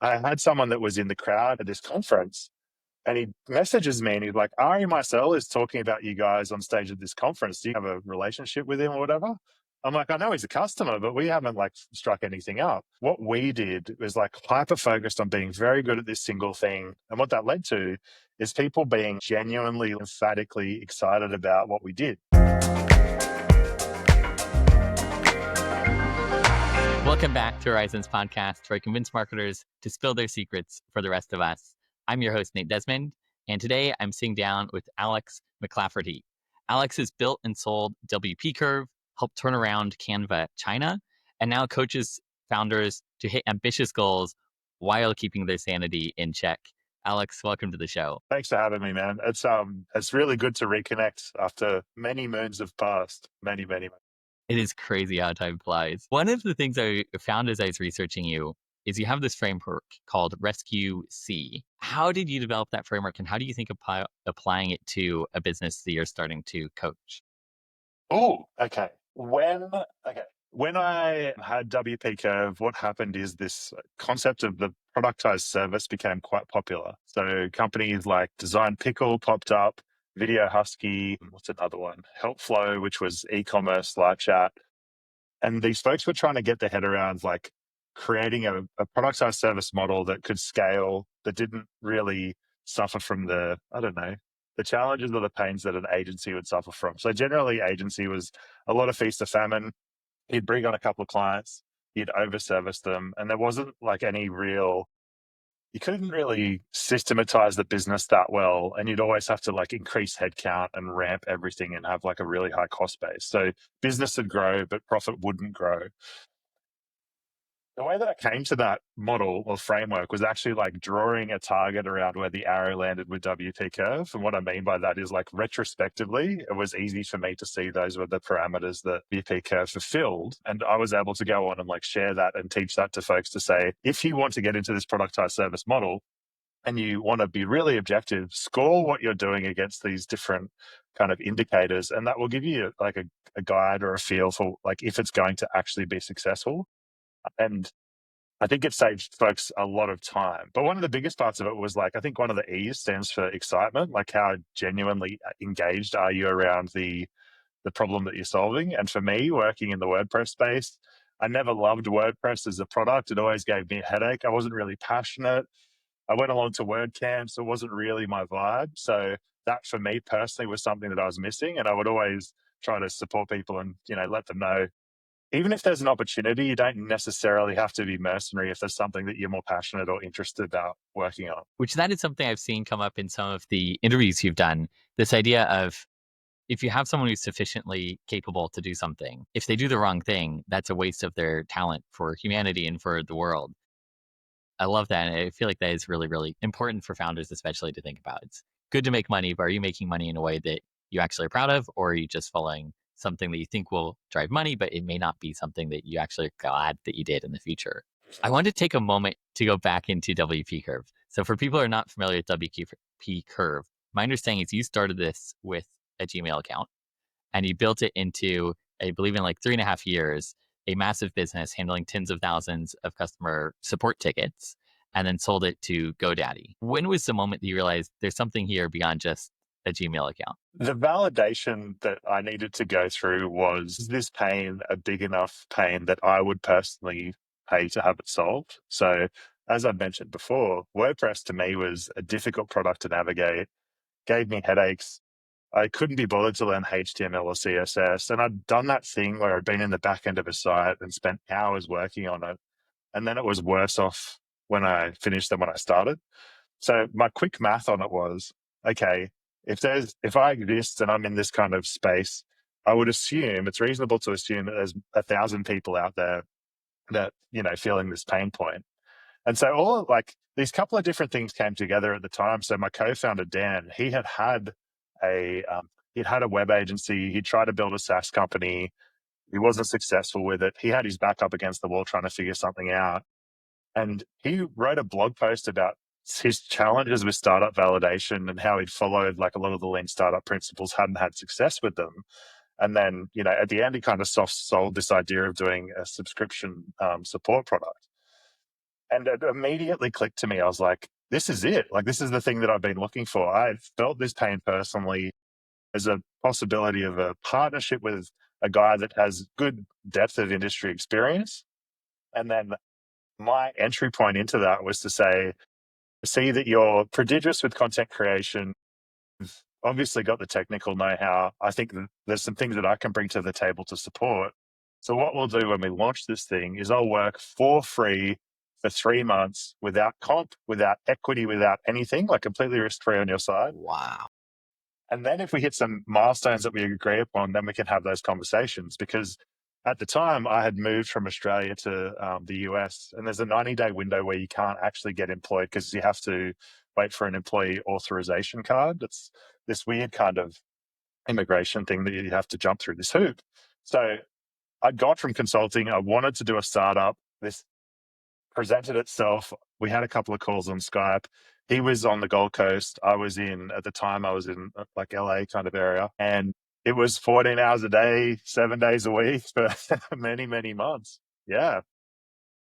I had someone that was in the crowd at this conference, and he messages me and he's like, Ari Marcel is talking about you guys on stage at this conference. Do you have a relationship with him or whatever? I'm like, I know he's a customer, but we haven't like struck anything up. What we did was like hyper focused on being very good at this single thing. And what that led to is people being genuinely, emphatically excited about what we did. Welcome back to Horizons podcast, where I convince marketers to spill their secrets for the rest of us. I'm your host, Nate Desmond, and today I'm sitting down with Alex McClafferty. Alex has built and sold WP Curve, helped turn around Canva China, and now coaches founders to hit ambitious goals while keeping their sanity in check. Alex, welcome to the show. Thanks for having me, man. It's really good to reconnect after many moons have passed. Many. It is crazy how time flies. One of the things I found as I was researching you is you have this framework called Rescue C. How did you develop that framework, and how do you think applying it to a business that you're starting to coach? Oh, okay. When I had WP Curve, what happened is this concept of the productized service became quite popular. So companies like Design Pickle popped up, Video Husky, what's another one? Helpflow, which was e-commerce live chat. And these folks were trying to get their head around like creating a productized service model that could scale, that didn't really suffer from the challenges or the pains that an agency would suffer from. So generally agency was a lot of feast or famine. He'd bring on a couple of clients, he'd overservice them, and there wasn't like any real, you couldn't really systematize the business that well, and you'd always have to like increase headcount and ramp everything and have like a really high cost base. So business would grow, but profit wouldn't grow. The way that I came to that model or framework was actually like drawing a target around where the arrow landed with WP Curve. And what I mean by that is like retrospectively, it was easy for me to see those were the parameters that WP Curve fulfilled. And I was able to go on and like share that and teach that to folks to say, if you want to get into this productized service model and you want to be really objective, score what you're doing against these different kind of indicators. And that will give you like a guide or a feel for like if it's going to actually be successful. And I think it saved folks a lot of time. But one of the biggest parts of it was like, I think one of the E's stands for excitement, like how genuinely engaged are you around the problem that you're solving. And for me, working in the WordPress space, I never loved WordPress as a product. It always gave me a headache. I wasn't really passionate. I went along to WordCamp, so it wasn't really my vibe. So that for me personally was something that I was missing. And I would always try to support people and, let them know even if there's an opportunity, you don't necessarily have to be mercenary if there's something that you're more passionate or interested about working on. Which that is something I've seen come up in some of the interviews you've done. This idea of if you have someone who's sufficiently capable to do something, if they do the wrong thing, that's a waste of their talent for humanity and for the world. I love that. And I feel like that is really, really important for founders, especially to think about. It's good to make money, but are you making money in a way that you actually are proud of, or are you just following something that you think will drive money, but it may not be something that you actually are glad that you did in the future? I want to take a moment to go back into WP Curve. So for people who are not familiar with WP Curve, my understanding is you started this with a Gmail account and you built it into, I believe in like 3.5 years, a massive business handling tens of thousands of customer support tickets, and then sold it to GoDaddy. When was the moment that you realized there's something here beyond just a Gmail account? The validation that I needed to go through was, is this pain a big enough pain that I would personally pay to have it solved? So as I mentioned before, WordPress to me was a difficult product to navigate, gave me headaches. I couldn't be bothered to learn HTML or CSS. And I'd done that thing where I'd been in the back end of a site and spent hours working on it. And then it was worse off when I finished than when I started. So my quick math on it was, okay, if I exist and I'm in this kind of space, I would assume it's reasonable to assume that there's 1,000 people out there that, feeling this pain point. And so all like these couple of different things came together at the time. So my co-founder, Dan, he'd had a web agency. He tried to build a SaaS company. He wasn't successful with it. He had his back up against the wall trying to figure something out. And he wrote a blog post about his challenges with startup validation and how he'd followed like a lot of the lean startup principles, hadn't had success with them. And then, at the end, he kind of soft sold this idea of doing a subscription support product. And it immediately clicked to me. I was like, this is it. Like, this is the thing that I've been looking for. I felt this pain personally as a possibility of a partnership with a guy that has good depth of industry experience. And then my entry point into that was to say, see that you're prodigious with content creation, obviously got the technical know-how. I think that there's some things that I can bring to the table to support. So what we'll do when we launch this thing is I'll work for free for 3 months without comp, without equity, without anything, like completely risk-free on your side. Wow. And then if we hit some milestones that we agree upon, then we can have those conversations. Because at the time, I had moved from Australia to the US, and there's a 90-day window where you can't actually get employed because you have to wait for an employee authorization card. It's this weird kind of immigration thing that you have to jump through this hoop. So I'd gone from consulting. I wanted to do a startup. This presented itself. We had a couple of calls on Skype. He was on the Gold Coast. At the time, I was in like LA kind of area. And it was 14 hours a day, 7 days a week for many, many months. Yeah.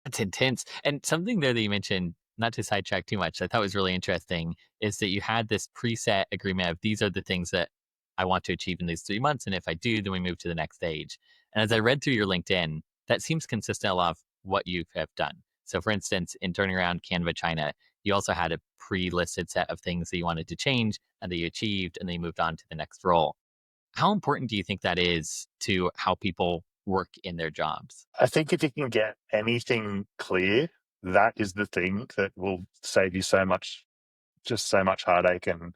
That's intense. And something there that you mentioned, not to sidetrack too much, I thought was really interesting is that you had this preset agreement of these are the things that I want to achieve in these 3 months. And if I do, then we move to the next stage. And as I read through your LinkedIn, that seems consistent a lot of what you have done. So, for instance, in turning around Canva China, you also had a pre listed set of things that you wanted to change and that you achieved, and then you moved on to the next role. How important do you think that is to how people work in their jobs? I think if you can get anything clear, that is the thing that will save you so much, just so much heartache and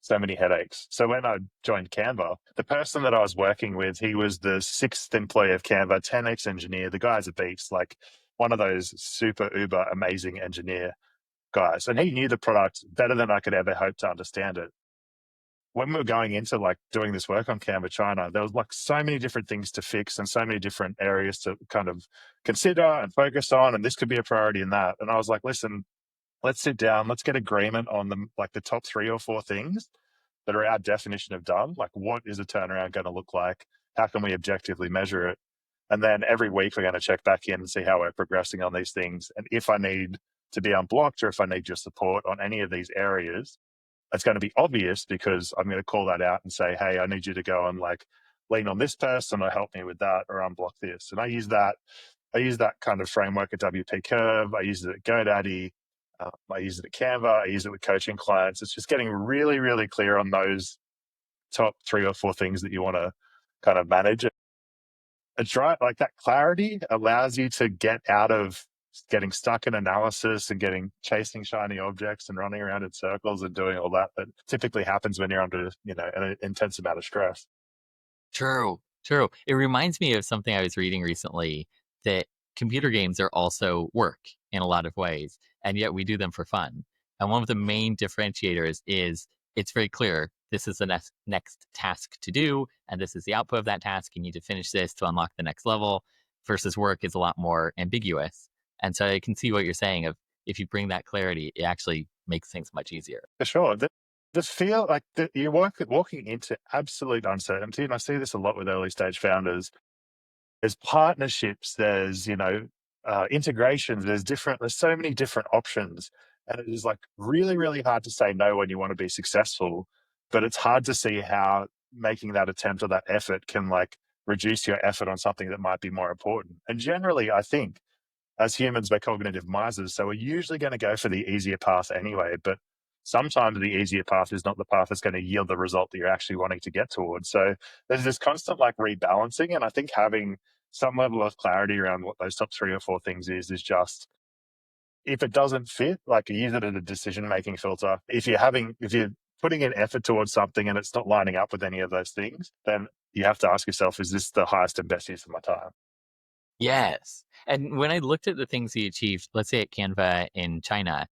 so many headaches. So when I joined Canva, the person that I was working with, he was the sixth employee of Canva, 10x engineer. The guy's a beast, like one of those super uber amazing engineer guys. And he knew the product better than I could ever hope to understand it. When we were going into like doing this work on Canva China, there was like so many different things to fix and so many different areas to kind of consider and focus on. And this could be a priority in that. And I was like, listen, let's sit down, let's get agreement on the top 3 or 4 things that are our definition of done. Like, what is a turnaround going to look like? How can we objectively measure it? And then every week we're going to check back in and see how we're progressing on these things. And if I need to be unblocked or if I need your support on any of these areas, it's going to be obvious because I'm going to call that out and say, hey, I need you to go and like lean on this person or help me with that or unblock this. And I use that kind of framework at WP Curve. I use it at GoDaddy. I use it at Canva. I use it with coaching clients. It's just getting really, really clear on those top 3 or 4 things that you want to kind of manage. It's right. Like that clarity allows you to get out of getting stuck in analysis and getting chasing shiny objects and running around in circles and doing all that typically happens when you're under, an intense amount of stress. True, true. It reminds me of something I was reading recently that computer games are also work in a lot of ways, and yet we do them for fun. And one of the main differentiators is it's very clear this is the next task to do, and this is the output of that task. You need to finish this to unlock the next level, versus work is a lot more ambiguous. And so I can see what you're saying of if you bring that clarity, it actually makes things much easier. For sure. The feel like you're walking into absolute uncertainty. And I see this a lot with early stage founders. There's partnerships, there's, integrations, there's so many different options. And it is like really, really hard to say no when you want to be successful. But it's hard to see how making that attempt or that effort can like reduce your effort on something that might be more important. And generally, I think as humans, we're cognitive misers. So we're usually going to go for the easier path anyway. But sometimes the easier path is not the path that's going to yield the result that you're actually wanting to get towards. So there's this constant like rebalancing. And I think having some level of clarity around what those top 3 or 4 things is just, if it doesn't fit, like use it as a decision making filter. If you're putting in effort towards something and it's not lining up with any of those things, then you have to ask yourself, is this the highest and best use of my time? Yes. And when I looked at the things he achieved, let's say at Canva in China,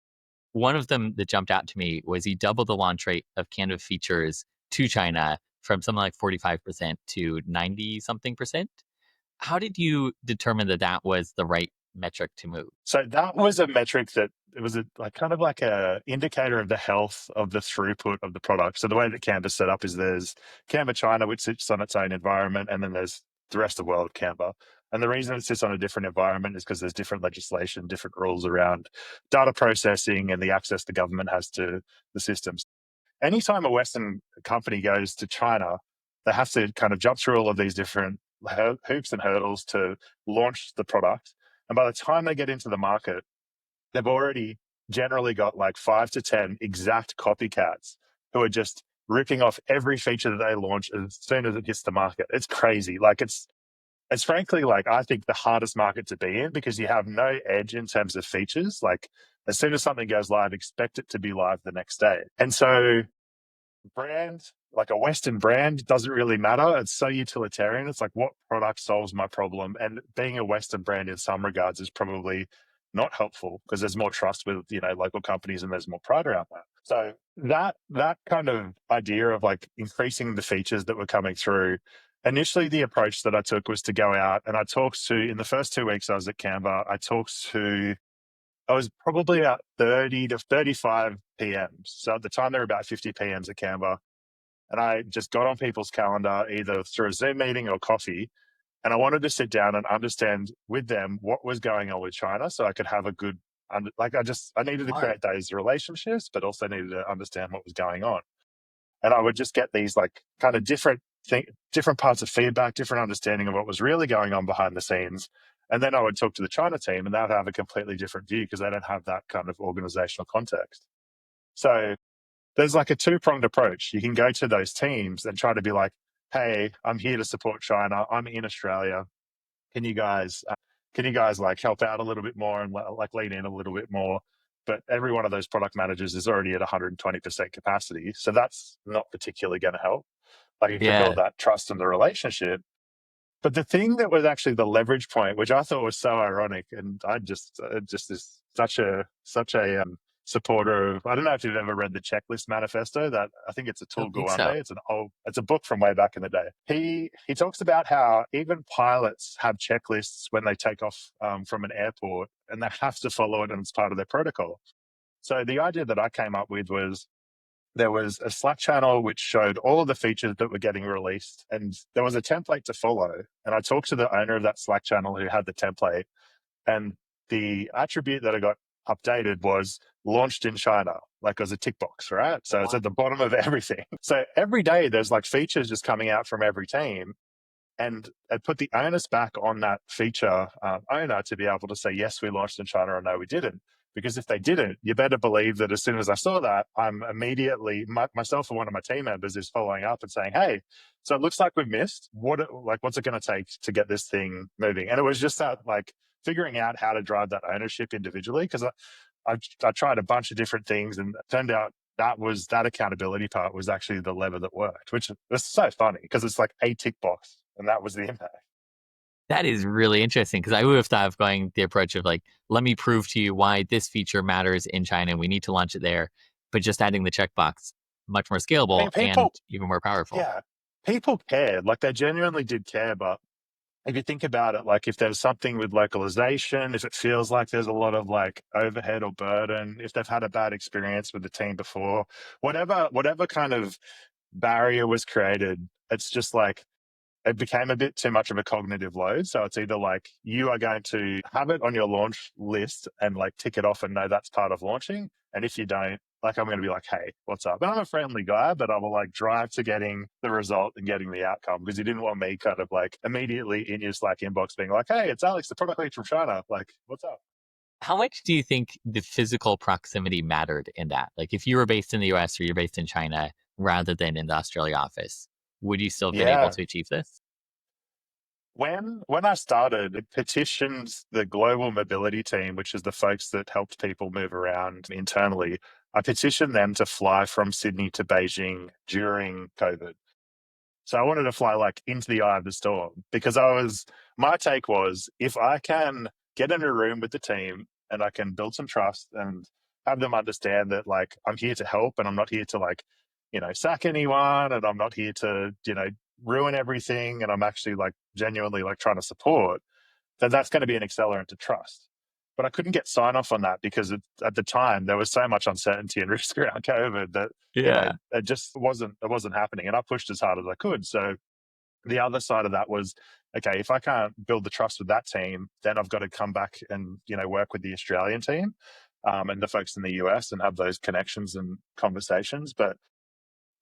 one of them that jumped out to me was he doubled the launch rate of Canva features to China from something like 45% to 90 something percent. How did you determine that that was the right metric to move? So that was a metric that it was like kind of like a indicator of the health of the throughput of the product. So the way that Canva's set up is there's Canva China, which sits on its own environment, and then there's the rest of the world Canva. And the reason it sits on a different environment is because there's different legislation, different rules around data processing and the access the government has to the systems. Anytime a Western company goes to China, they have to kind of jump through all of these different hoops and hurdles to launch the product. And by the time they get into the market, they've already generally got like 5 to 10 exact copycats who are just ripping off every feature that they launch as soon as it hits the market. It's crazy. Like it's frankly like I think the hardest market to be in because you have no edge in terms of features. Like as soon as something goes live, expect it to be live the next day. And so brand, like a Western brand, doesn't really matter. It's so utilitarian. It's like what product solves my problem. And being a Western brand in some regards is probably not helpful because there's more trust with, local companies and there's more pride around that. So that kind of idea of like increasing the features that were coming through. Initially, the approach that I took was to go out and I talked to, in the first 2 weeks I was at Canva, I was probably about 30 to 35 PMs. So at the time, there were about 50 PMs at Canva. And I just got on people's calendar, either through a Zoom meeting or coffee. And I wanted to sit down and understand with them what was going on with China so I could have a good, I needed to create those relationships, but also needed to understand what was going on. And I would just get these like kind of different parts of feedback, different understanding of what was really going on behind the scenes. And then I would talk to the China team and they would have a completely different view because they don't have that kind of organizational context. So there's like a two-pronged approach. You can go to those teams and try to be like, hey, I'm here to support China. I'm in Australia. Can you guys, like help out a little bit more and like lean in a little bit more? But every one of those product managers is already at 120% capacity. So that's not particularly going to help. Like you can build Yeah. that trust and the relationship. But the thing that was actually the leverage point, which I thought was so ironic, and I just is such a supporter of. I don't know if you've ever read the Checklist Manifesto. That I think it's a I don't Tool think so. Gawande. It's a book from way back in the day. He talks about how even pilots have checklists when they take off from an airport, and they have to follow it, and it's part of their protocol. So the idea that I came up with was there was a Slack channel which showed all of the features that were getting released, and there was a template to follow. And I talked to the owner of that Slack channel who had the template, and the attribute that I got updated was launched in China, like as a tick box, right? So it's at the bottom of everything. So every day there's like features just coming out from every team. And it put the onus back on that feature owner to be able to say, yes, we launched in China, or no, we didn't. Because if they didn't, you better believe that as soon as I saw that, I'm immediately, myself or one of my team members is following up and saying, hey, so it looks like we've missed. What's it going to take to get this thing moving? And it was just that, like, figuring out how to drive that ownership individually. Because I tried a bunch of different things and it turned out that accountability part was actually the lever that worked, which was so funny because it's like a tick box and that was the impact. That is really interesting because I would have thought of going the approach of like, let me prove to you why this feature matters in China and we need to launch it there. But just adding the checkbox, much more I scalable mean, and people, even more powerful. yeah, people cared. Like they genuinely did care. But if you think about it, like if there's something with localization, if it feels like there's a lot of like overhead or burden, if they've had a bad experience with the team before, whatever kind of barrier was created, it's just like it became a bit too much of a cognitive load. So it's either like you are going to have it on your launch list and like tick it off and know that's part of launching. And if you don't, like I'm going to be like, hey, what's up? And I'm a friendly guy, but I will like drive to getting the result and getting the outcome because you didn't want me kind of like immediately in your Slack inbox being like, hey, it's Alex, the product lead from China. Like, what's up? How much do you think the physical proximity mattered in that? Like if you were based in the US or you're based in China rather than in the Australia office, would you still have been able Yeah. to achieve this? When I started, it petitioned the global mobility team, which is the folks that helped people move around internally. I petitioned them to fly from Sydney to Beijing during COVID. So I wanted to fly like into the eye of the storm because my take was if I can get in a room with the team and I can build some trust and have them understand that like I'm here to help and I'm not here to like, sack anyone and I'm not here to, ruin everything and I'm actually like genuinely like trying to support, then that's going to be an accelerant to trust. But I couldn't get sign off on that because at the time there was so much uncertainty and risk around COVID that Yeah. it just wasn't happening. And I pushed as hard as I could. So the other side of that was okay, if I can't build the trust with that team, then I've got to come back and, work with the Australian team, and the folks in the US, and have those connections and conversations. But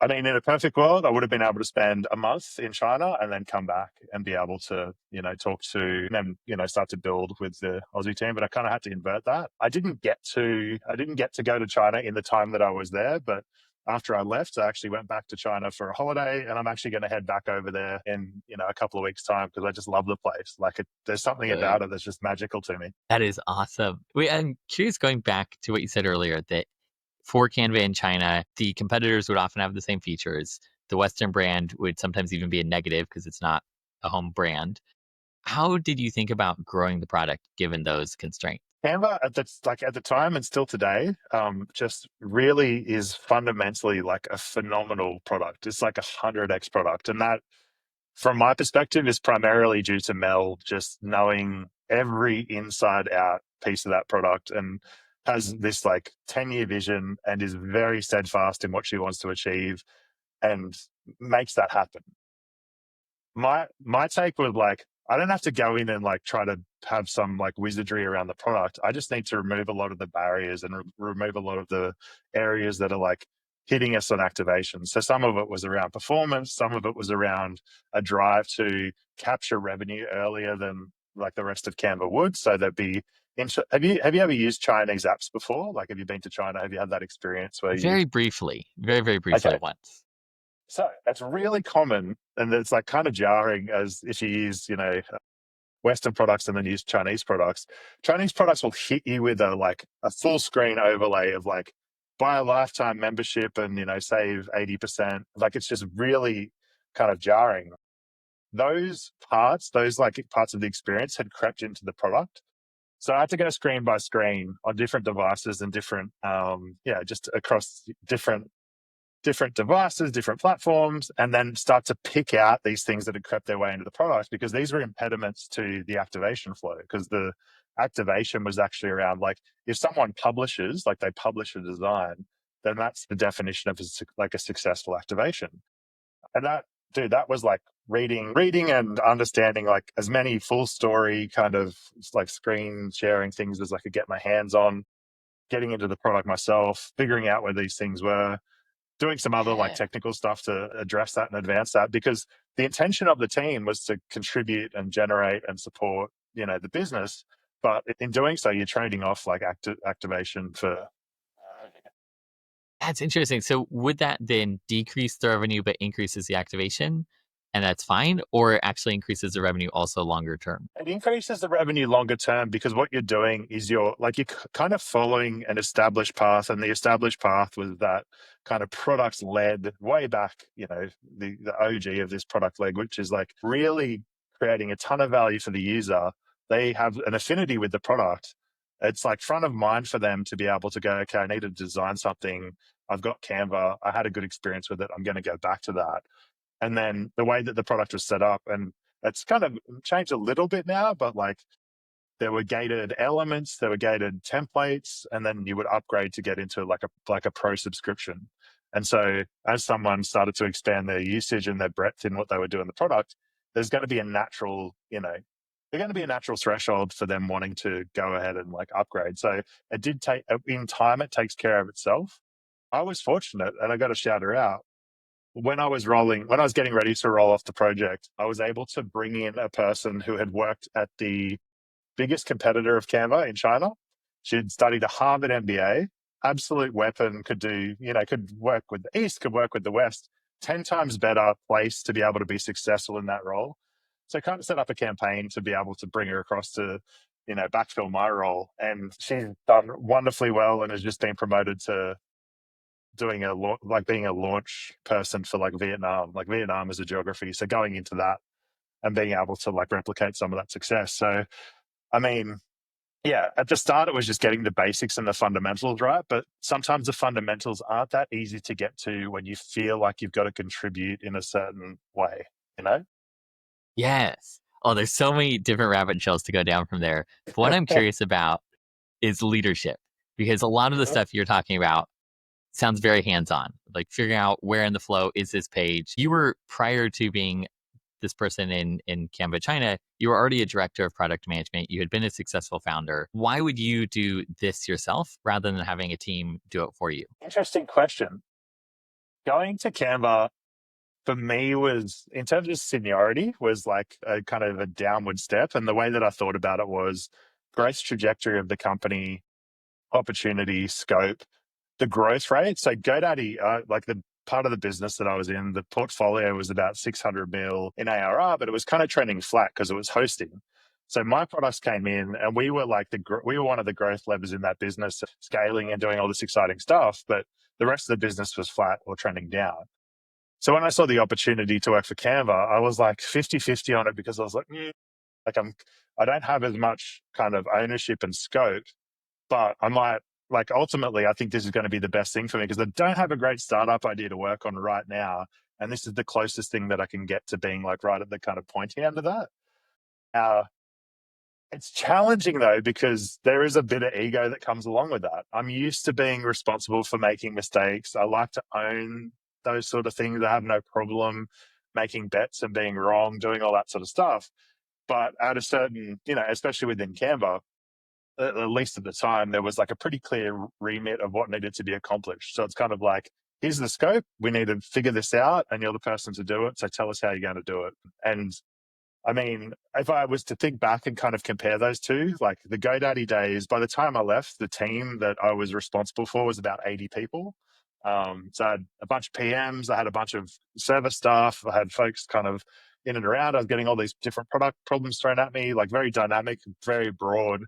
I mean, in a perfect world, I would have been able to spend a month in China and then come back and be able to, talk to them, start to build with the Aussie team. But I kind of had to invert that. I didn't get to go to China in the time that I was there, but after I left, I actually went back to China for a holiday, and I'm actually going to head back over there in, a couple of weeks' time, because I just love the place. Like, there's something Good. about it that's just magical to me. That is awesome. Wait, I'm curious, going back to what you said earlier, that for Canva in China, the competitors would often have the same features. The Western brand would sometimes even be a negative because it's not a home brand. How did you think about growing the product given those constraints? Canva at the time and still today, just really is fundamentally like a phenomenal product. It's like 100x product, and that, from my perspective, is primarily due to Mel just knowing every inside out piece of that product, and has this like 10-year vision, and is very steadfast in what she wants to achieve, and makes that happen. My take was like, I don't have to go in and like try to have some like wizardry around the product. I just need to remove a lot of the barriers, and remove a lot of the areas that are like hitting us on activation. So some of it was around performance, some of it was around a drive to capture revenue earlier than like the rest of Canva would. So there'd be have you ever used Chinese apps before? Like, have you been to China? Have you had that experience where you Very briefly, very, very briefly okay. once. So that's really common, and it's like kind of jarring as if you use, Western products and then use Chinese products. Chinese products will hit you with a full screen overlay of like, buy a lifetime membership and, save 80%. Like, it's just really kind of jarring. Those like parts of the experience had crept into the product. So I had to go screen by screen on different devices, and different, just across different devices, different platforms, and then start to pick out these things that had crept their way into the product, because these were impediments to the activation flow. Because the activation was actually around like, if someone publishes, like they publish a design, then that's the definition of like a successful activation. And that was like reading and understanding like as many full story kind of like screen sharing things as I could get my hands on, getting into the product myself, figuring out where these things were, doing some other like Yeah. technical stuff to address that and advance that, because the intention of the team was to contribute and generate and support, the business. But in doing so, you're trading off like activation for That's interesting. So would that then decrease the revenue but increases the activation? And that's fine, or it actually increases the revenue also longer term? it increases the revenue longer term, because what you're doing is you're kind of following an established path, and the established path was that kind of product led way back, the OG of this product led, which is like really creating a ton of value for the user. They have an affinity with the product. It's like front of mind for them to be able to go, okay, I need to design something. I've got Canva. I had a good experience with it. I'm going to go back to that. And then the way that the product was set up, and it's kind of changed a little bit now, but like, there were gated elements, there were gated templates, and then you would upgrade to get into like a pro subscription. And so as someone started to expand their usage and their breadth in what they were doing the product, there's going to be a natural, they're going to be a natural threshold for them wanting to go ahead and like upgrade. So it did take, in time, it takes care of itself. I was fortunate, and I got to shout her out. When I was getting ready to roll off the project, I was able to bring in a person who had worked at the biggest competitor of Canva in China. She'd studied a Harvard MBA, absolute weapon, could work with the East, could work with the West, 10 times better place to be able to be successful in that role. So kind of set up a campaign to be able to bring her across to, backfill my role. And she's done wonderfully well, and has just been promoted to doing being a launch person for like Vietnam. Like, Vietnam is a geography. So going into that and being able to like replicate some of that success. So, I mean, yeah, at the start, it was just getting the basics and the fundamentals right. But sometimes the fundamentals aren't that easy to get to when you feel like you've got to contribute in a certain way, you know? Yes. Oh, there's so many different rabbit trails to go down from there. But what I'm curious about is leadership, because a lot of the stuff you're talking about sounds very hands on, like figuring out where in the flow is this page. You were, prior to being this person in Canva China, you were already a director of product management. You had been a successful founder. Why would you do this yourself rather than having a team do it for you? Interesting question. Going to Canva for me was, in terms of seniority, was like a kind of a downward step. And the way that I thought about it was growth trajectory of the company, opportunity, scope, the growth rate. So GoDaddy, like the part of the business that I was in, the portfolio was about 600 mil in ARR, but it was kind of trending flat because it was hosting. So my products came in, and we were like we were one of the growth levers in that business, scaling and doing all this exciting stuff. But the rest of the business was flat or trending down. So when I saw the opportunity to work for Canva, I was like 50-50 on it, because I was like, like I don't have as much kind of ownership and scope, but I might, like, ultimately, I think this is going to be the best thing for me, because I don't have a great startup idea to work on right now. And this is the closest thing that I can get to being like right at the kind of pointy end of that. Uh, it's challenging though, because there is a bit of ego that comes along with that. I'm used to being responsible for making mistakes. I like to own those sort of things. I have no problem making bets and being wrong, doing all that sort of stuff. But at a certain, especially within Canva, at least at the time, there was like a pretty clear remit of what needed to be accomplished. So it's kind of like, here's the scope. We need to figure this out, and you're the person to do it. So tell us how you're going to do it. And I mean, if I was to think back and kind of compare those two, like the GoDaddy days, by the time I left, the team that I was responsible for was about 80 people. So I had a bunch of PMs, I had a bunch of service staff, I had folks kind of in and around. I was getting all these different product problems thrown at me, like very dynamic, very broad,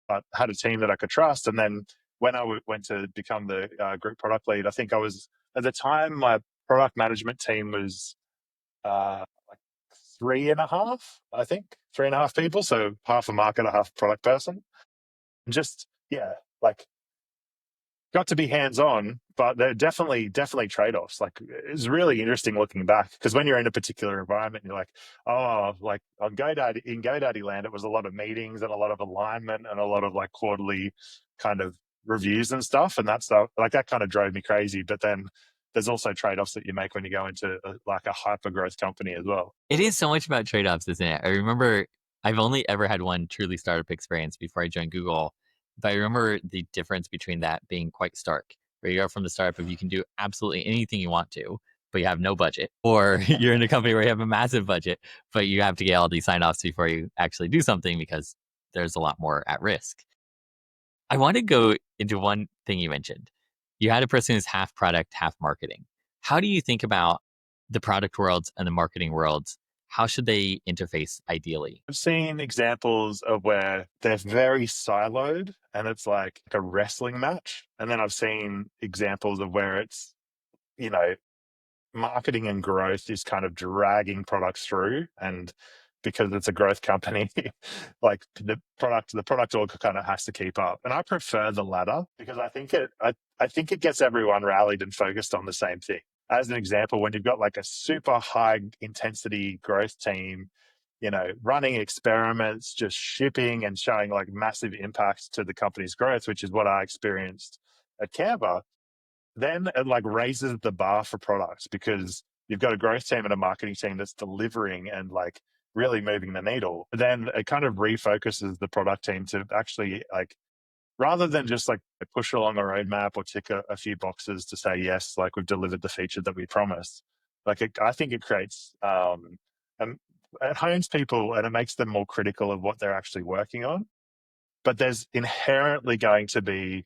but had a team that I could trust. And then when I went to become the group product lead, I think I was, at the time, my product management team was like three and a half, I think, 3.5 people. So half a marketer, half a product person. And just, yeah, like, got to be hands on, but there are definitely trade offs. Like, it's really interesting looking back, because when you're in a particular environment, you're like, oh, like on GoDaddy, in GoDaddy land, it was a lot of meetings and a lot of alignment and a lot of like quarterly kind of reviews and stuff. And that stuff, like, that kind of drove me crazy. But then there's also trade offs that you make when you go into like a hyper growth company as well. It is so much about trade offs, isn't it? I remember I've only ever had one truly startup experience before I joined Google, but I remember the difference between that being quite stark. Where you go from the startup of you can do absolutely anything you want to, but you have no budget, or you're in a company where you have a massive budget, but you have to get all these sign offs before you actually do something because there's a lot more at risk. I want to go into one thing you mentioned. You had a person who's half product, half marketing. How do you think about the product worlds and the marketing worlds? How should they interface ideally? I've seen examples of where they're very siloed and it's like a wrestling match. And then I've seen examples of where it's, you know, marketing and growth is kind of dragging products through. And because it's a growth company, like the product org kind of has to keep up. And I prefer the latter, because I think it gets everyone rallied and focused on the same thing. As an example, when you've got like a super high intensity growth team, running experiments, just shipping and showing like massive impacts to the company's growth, which is what I experienced at Canva, then it like raises the bar for products, because you've got a growth team and a marketing team that's delivering and like really moving the needle. Then it kind of refocuses the product team to actually, like, rather than just like push along a roadmap or tick a few boxes to say, yes, like we've delivered the feature that we promised. Like, I think it creates, and it hones people and it makes them more critical of what they're actually working on. But there's inherently going to be,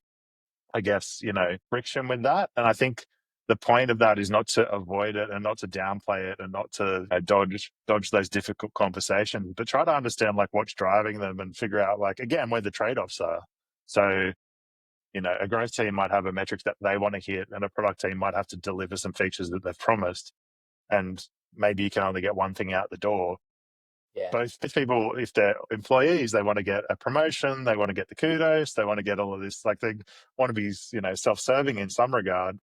I guess, friction with that. And I think the point of that is not to avoid it and not to downplay it and not to dodge those difficult conversations, but try to understand like what's driving them and figure out, like, again, where the trade-offs are. So, a growth team might have a metric that they want to hit, and a product team might have to deliver some features that they've promised. And maybe you can only get one thing out the door. Yeah. Both people, if they're employees, they want to get a promotion, they want to get the kudos, they want to get all of this, like they want to be, self-serving in some regard.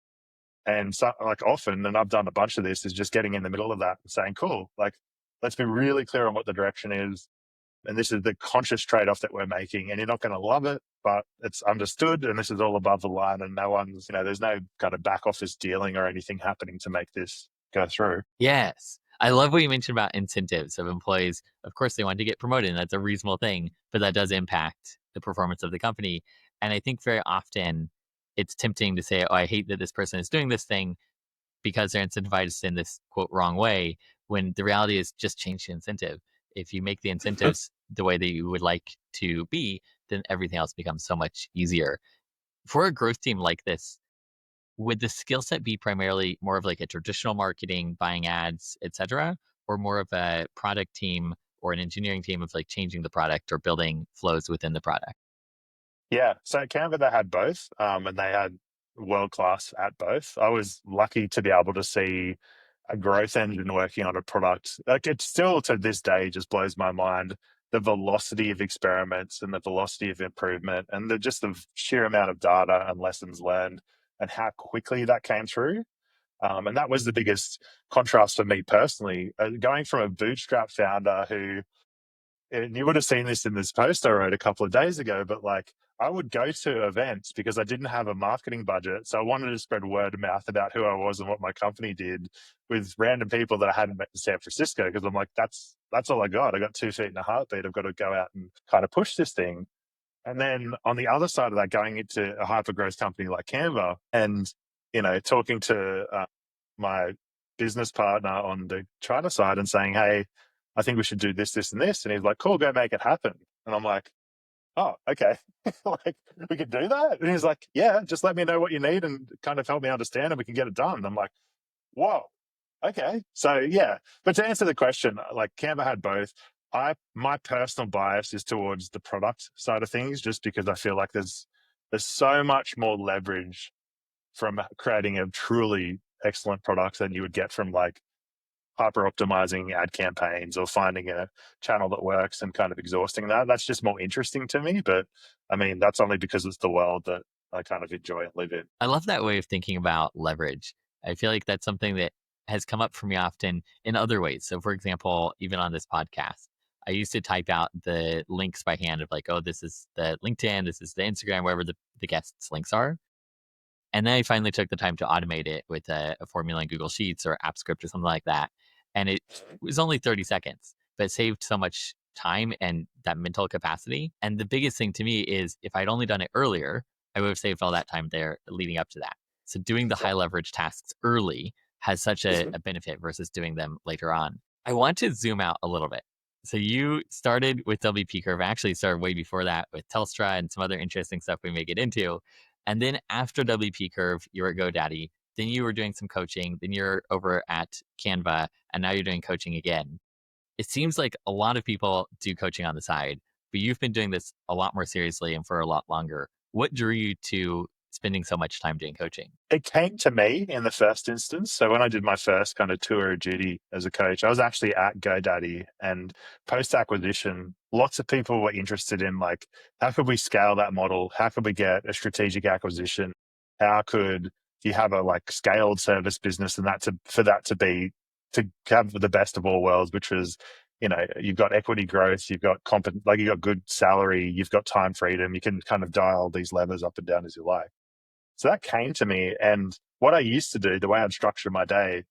And so, like, often, and I've done a bunch of this, is just getting in the middle of that and saying, cool, like, let's be really clear on what the direction is. And this is the conscious trade-off that we're making. And you're not going to love it, but it's understood. And this is all above the line. And no one's, there's no kind of back office dealing or anything happening to make this go through. Yes. I love what you mentioned about incentives of employees. Of course, they want to get promoted, and that's a reasonable thing, but that does impact the performance of the company. And I think very often it's tempting to say, oh, I hate that this person is doing this thing because they're incentivized in this quote wrong way, when the reality is just change the incentive. If you make the incentives the way that you would like to be, then everything else becomes so much easier. For a growth team like this, would the skill set be primarily more of like a traditional marketing, buying ads, etc., or more of a product team or an engineering team of like changing the product or building flows within the product? Yeah, so at Canva they had both, and they had world class at both. I was lucky to be able to see a growth engine working on a product. Like it still to this day just blows my mind the velocity of experiments and the velocity of improvement and just the sheer amount of data and lessons learned and how quickly that came through. And that was the biggest contrast for me personally, going from a bootstrap founder who, and you would have seen this in this post I wrote a couple of days ago, but like I would go to events because I didn't have a marketing budget. So I wanted to spread word of mouth about who I was and what my company did with random people that I hadn't met in San Francisco. Because I'm like, that's all I got. I got 2 feet in a heartbeat. I've got to go out and kind of push this thing. And then on the other side of that, going into a hyper growth company like Canva and, talking to my business partner on the China side and saying, hey, I think we should do this, this, and this. And he's like, cool, go make it happen. And I'm like, oh, okay. Like, we could do that. And he's like, yeah, just let me know what you need and kind of help me understand and we can get it done. And I'm like, whoa, okay. So, yeah. But to answer the question, like Canva had both. My personal bias is towards the product side of things, just because I feel like there's so much more leverage from creating a truly excellent product than you would get from like hyper optimizing ad campaigns or finding a channel that works and kind of exhausting that. That's just more interesting to me. But I mean, that's only because it's the world that I kind of enjoy and live in. I love that way of thinking about leverage. I feel like that's something that has come up for me often in other ways. So, for example, even on this podcast, I used to type out the links by hand of like, oh, this is the LinkedIn, this is the Instagram, wherever the guests' links are. And then I finally took the time to automate it with a formula in Google Sheets or AppScript or something like that. And it was only 30 seconds, but it saved so much time and that mental capacity. And the biggest thing to me is if I'd only done it earlier, I would have saved all that time there leading up to that. So doing the high leverage tasks early has such a benefit versus doing them later on. I want to zoom out a little bit. So you started with WP Curve, actually started way before that with Telstra and some other interesting stuff we may get into. And then after WP Curve, you were at GoDaddy. Then you were doing some coaching. Then you're over at Canva, and now you're doing coaching again. It seems like a lot of people do coaching on the side, but you've been doing this a lot more seriously and for a lot longer. What drew you to spending so much time doing coaching? It came to me in the first instance. So when I did my first kind of tour of duty as a coach, I was actually at GoDaddy, and post acquisition, lots of people were interested in like, how could we scale that model? How could we get a strategic acquisition? How could you have a like scaled service business and for that to be to have the best of all worlds, which was, you've got equity growth, you've got like you've got good salary, you've got time freedom, you can kind of dial these levers up and down as you like. So that came to me. And what I used to do, the way I'd structure my day,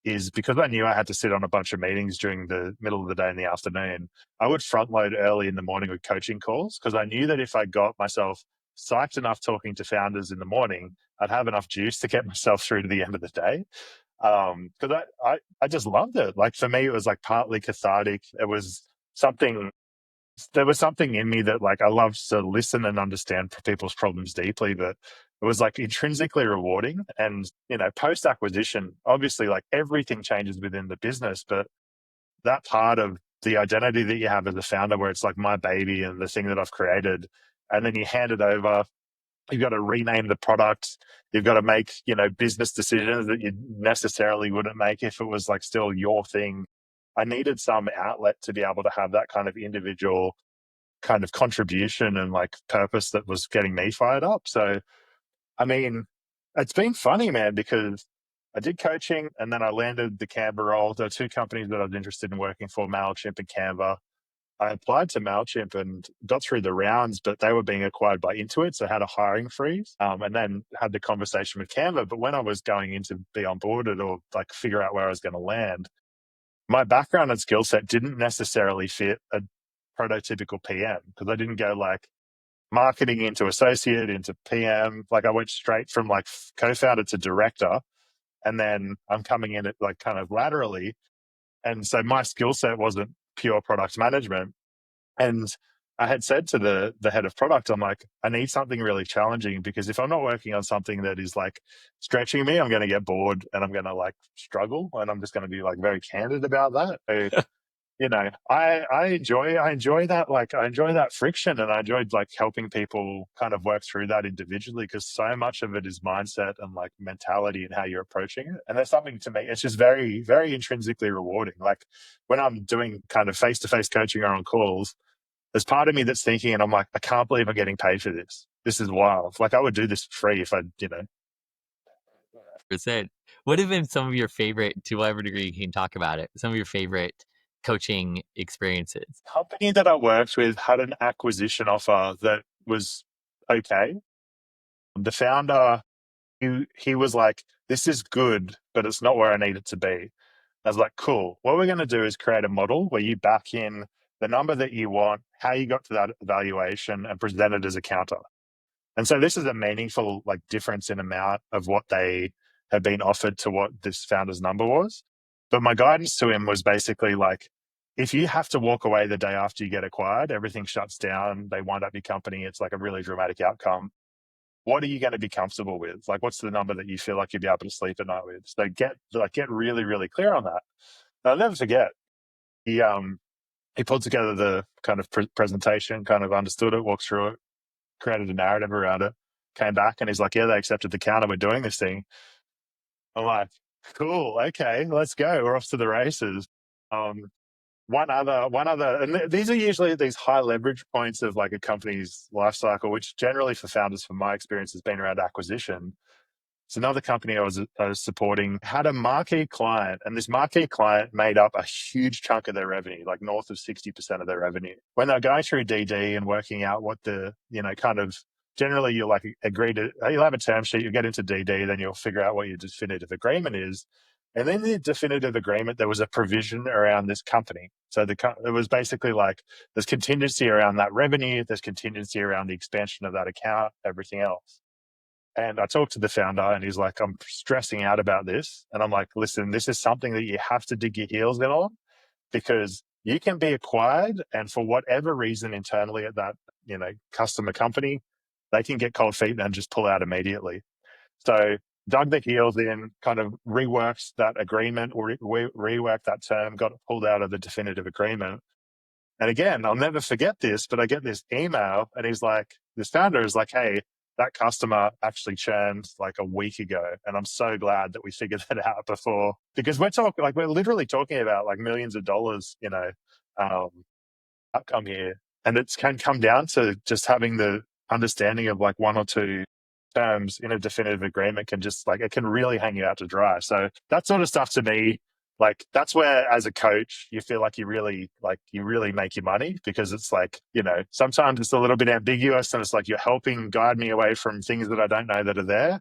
is because I knew I had to sit on a bunch of meetings during the middle of the day and the afternoon, I would front load early in the morning with coaching calls, because I knew that if I got myself psyched enough talking to founders in the morning, I'd have enough juice to get myself through to the end of the day. Because I just loved it. Like for me, it was like partly cathartic. It was something there was something in me that like I love to listen and understand people's problems deeply, but it was like intrinsically rewarding. And post acquisition, obviously, like everything changes within the business, but that part of the identity that you have as a founder, where it's like my baby and the thing that I've created, and then you hand it over, you've got to rename the product, you've got to make business decisions that you necessarily wouldn't make if it was like still your thing. I needed some outlet to be able to have that kind of individual kind of contribution and like purpose that was getting me fired up. So, I mean, it's been funny, man, because I did coaching and then I landed the Canva role. There are two companies that I was interested in working for, MailChimp and Canva. I applied to MailChimp and got through the rounds, but they were being acquired by Intuit, so I had a hiring freeze, and then had the conversation with Canva. But when I was going in to be onboarded or like figure out where I was going to land, my background and skill set didn't necessarily fit a prototypical PM, because I didn't go like marketing into associate into PM. Like I went straight from like co-founder to director, and then I'm coming in at like kind of laterally. And so my skill set wasn't pure product management. And I had said to the head of product, I'm like, I need something really challenging, because if I'm not working on something that is like stretching me, I'm going to get bored and I'm going to like struggle. And I'm just going to be like very candid about that. So, I enjoy that. Like I enjoy that friction, and I enjoyed like helping people kind of work through that individually, because so much of it is mindset and like mentality and how you're approaching it. And there's something to me, it's just very, very intrinsically rewarding. Like when I'm doing kind of face-to-face coaching or on calls, there's part of me that's thinking, and I'm like, I can't believe I'm getting paid for this. This is wild. Like I would do this for free if I. Percent. What have been some of your favorite, to whatever degree you can talk about it, some of your favorite coaching experiences? Company that I worked with had an acquisition offer that was okay. The founder, he was like, this is good, but it's not where I need it to be. I was like, cool. What we're going to do is create a model where you back in the number that you want, how you got to that valuation, and present it as a counter. And so this is a meaningful like difference in amount of what they have been offered to what this founder's number was. But my guidance to him was basically like, if you have to walk away the day after you get acquired, everything shuts down, they wind up your company, it's like a really dramatic outcome. What are you going to be comfortable with? Like, what's the number that you feel like you'll be able to sleep at night with? So get really, really clear on that. And I'll never forget. He pulled together the kind of presentation, kind of understood it, walked through it, created a narrative around it, came back, and he's like, yeah, they accepted the counter. We're doing this thing. I'm like, cool. Okay, let's go. We're off to the races. Um, one other, and these are usually these high leverage points of like a company's life cycle, which generally for founders, from my experience, has been around acquisition. It's another company I was supporting had a marquee client, and this marquee client made up a huge chunk of their revenue, like north of 60% of their revenue. When they're going through DD and working out what the, kind of generally you'll like agree to, you'll have a term sheet, you'll get into DD, then you'll figure out what your definitive agreement is. And then the definitive agreement, there was a provision around this company. So it was basically like there's contingency around that revenue, there's contingency around the expansion of that account, everything else. And I talked to the founder, and he's like, I'm stressing out about this. And I'm like, listen, this is something that you have to dig your heels in on, because you can be acquired, and for whatever reason internally at that, customer company, they can get cold feet and just pull out immediately. So dug the heels in, kind of reworked that agreement, or reworked that term, got it pulled out of the definitive agreement. And again, I'll never forget this, but I get this email, and this founder is like, hey, that customer actually churned like a week ago. And I'm so glad that we figured that out before, because we're literally talking about like millions of dollars, um, outcome here. And it can come down to just having the understanding of like one or two terms in a definitive agreement can just like, it can really hang you out to dry. So that sort of stuff to me, like that's where as a coach, you feel like you really make your money, because it's like, sometimes it's a little bit ambiguous, and it's like, you're helping guide me away from things that I don't know that are there.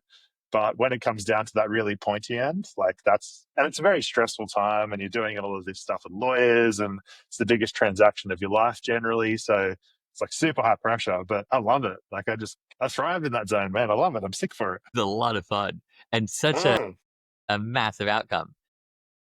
But when it comes down to that really pointy end, and it's a very stressful time, and you're doing all of this stuff with lawyers, and it's the biggest transaction of your life generally. So it's like super high pressure, but I love it. Like I thrive in that zone, man. I love it. I'm sick for it. It's a lot of fun and such Mm. a massive outcome.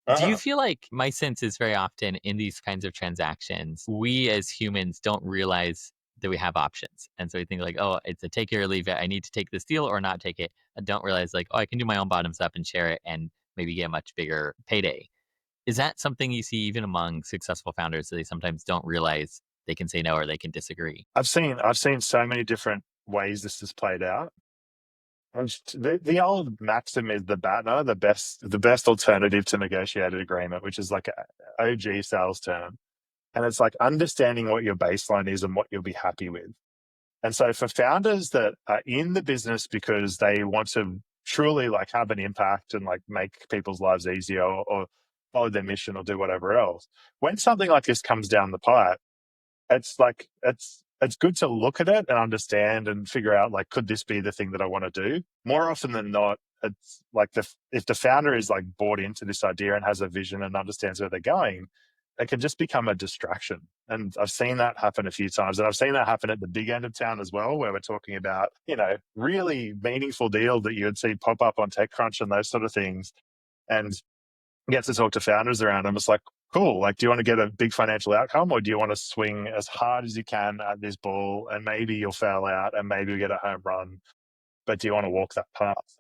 Do you Uh-huh. feel like my sense is very often in these kinds of transactions, we as humans don't realize that we have options. And so we think like, oh, it's a take it or leave it. I need to take this deal or not take it. I don't realize like, oh, I can do my own bottoms up and share it and maybe get a much bigger payday. Is that something you see even among successful founders that they sometimes don't realize they can say no or they can disagree? I've seen so many different ways this has played out. And the old maxim is the best alternative to negotiated agreement, which is like a OG sales term. And it's like understanding what your baseline is and what you'll be happy with. And so for founders that are in the business because they want to truly like have an impact and like make people's lives easier, or follow their mission or do whatever else, when something like this comes down the pipe, it's like it's good to look at it and understand and figure out like, could this be the thing that I want to do? More often than not, it's like if the founder is like bought into this idea and has a vision and understands where they're going, it can just become a distraction. And I've seen that happen a few times. And I've seen that happen at the big end of town as well, where we're talking about, really meaningful deals that you would see pop up on TechCrunch and those sort of things. And get to talk to founders around them. It's like, cool. Like, do you want to get a big financial outcome, or do you want to swing as hard as you can at this ball and maybe you'll fail out and maybe you get a home run, but do you want to walk that path?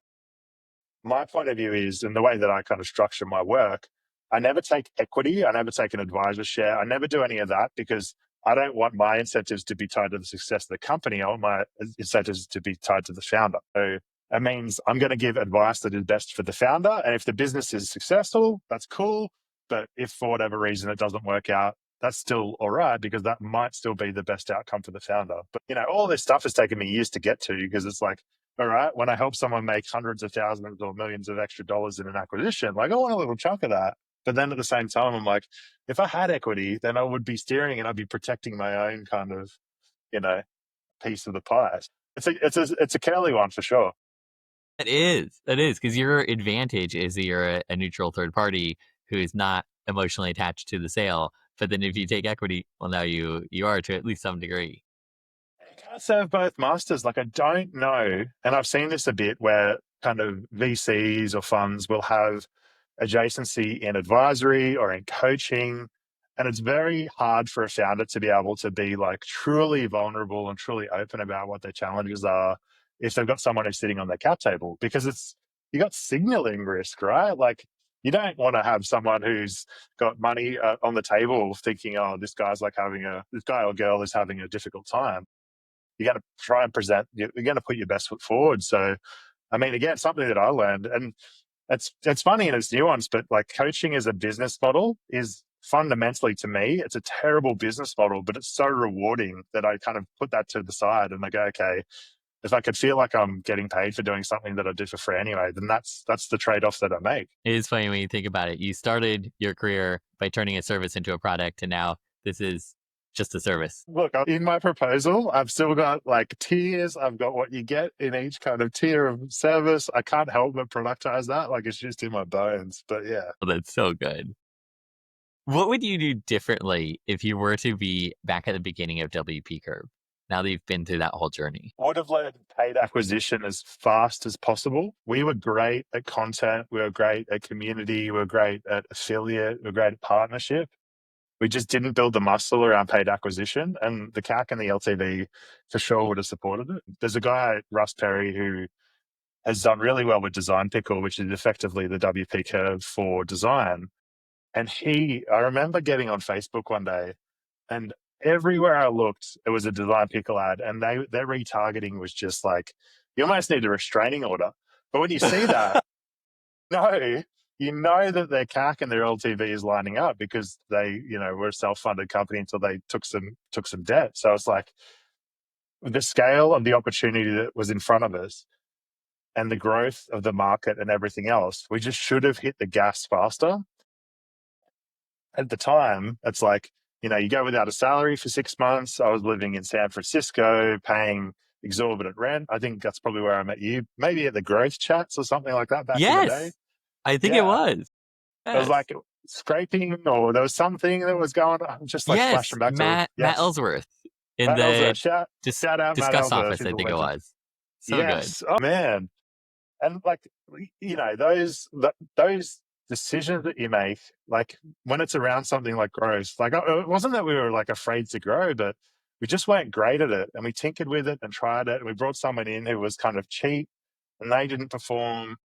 My point of view is, and the way that I kind of structure my work, I never take equity. I never take an advisor share. I never do any of that because I don't want my incentives to be tied to the success of the company. I want my incentives to be tied to the founder. So it means I'm going to give advice that is best for the founder. And if the business is successful, that's cool. But if for whatever reason it doesn't work out, that's still all right, because that might still be the best outcome for the founder. But, all this stuff has taken me years to get to, because it's like, all right, when I help someone make hundreds of thousands or millions of extra dollars in an acquisition, like, I want a little chunk of that. But then at the same time, I'm like, if I had equity, then I would be steering and I'd be protecting my own kind of, you know, piece of the pie. It's a curly one for sure. That is, because your advantage is that you're a neutral third party who is not emotionally attached to the sale. But then if you take equity, well, now you are to at least some degree. You can't serve both masters. Like, I don't know. And I've seen this a bit where kind of VCs or funds will have adjacency in advisory or in coaching. And it's very hard for a founder to be able to be like truly vulnerable and truly open about what their challenges are if they've got someone who's sitting on their cap table, because you got signaling risk, right? Like, you don't want to have someone who's got money on the table thinking, oh, this guy or girl is having a difficult time. You got to try and present, you're going to put your best foot forward. So, I mean, again, something that I learned, and it's funny and it's nuanced, but like, coaching as a business model is fundamentally, to me, it's a terrible business model, but it's so rewarding that I kind of put that to the side and I go, okay, if I could feel like I'm getting paid for doing something that I do for free anyway, then that's the trade-off that I make. It is funny when you think about it. You started your career by turning a service into a product, and now this is just a service. Look, in my proposal, I've still got like tiers. I've got what you get in each kind of tier of service. I can't help but productize that. Like, it's just in my bones. But yeah, Oh, that's so good. What would you do differently if you were to be back at the beginning of WP Curve? Now that you've been through that whole journey. I would have led paid acquisition as fast as possible. We were great at content. We were great at community. We were great at affiliate. We were great at partnership. We just didn't build the muscle around paid acquisition, and the CAC and the LTV for sure would have supported it. There's a guy, Russ Perry, who has done really well with Design Pickle, which is effectively the WP curve for design. And I remember getting on Facebook one day, and everywhere I looked, it was a Design Pickle ad, and their retargeting was just like, you almost need a restraining order. But when you see that, no, you know that their CAC and their LTV is lining up, because they, were a self-funded company until they took some debt. So it's like, the scale of the opportunity that was in front of us and the growth of the market and everything else, we just should have hit the gas faster. At the time, it's like, you go without a salary for 6 months. I was living in San Francisco, paying exorbitant rent. I think that's probably where I met you, maybe at the growth chats or something like that back in the day. Yes, I think it Yeah. was. It was Yes. like scraping, or there was something that was going on. I'm just like Yes, flashing back to it. Matt Yes. Ellsworth in Matt the Ellsworth. Shout out Matt discuss Ellsworth. office, He's I a think it legend. was. So good. Yes. Oh, man. And like, those decisions that you make, like when it's around something like growth, like, it wasn't that we were like afraid to grow, but we just weren't great at it. And we tinkered with it and tried it. And we brought someone in who was kind of cheap, and they didn't perform,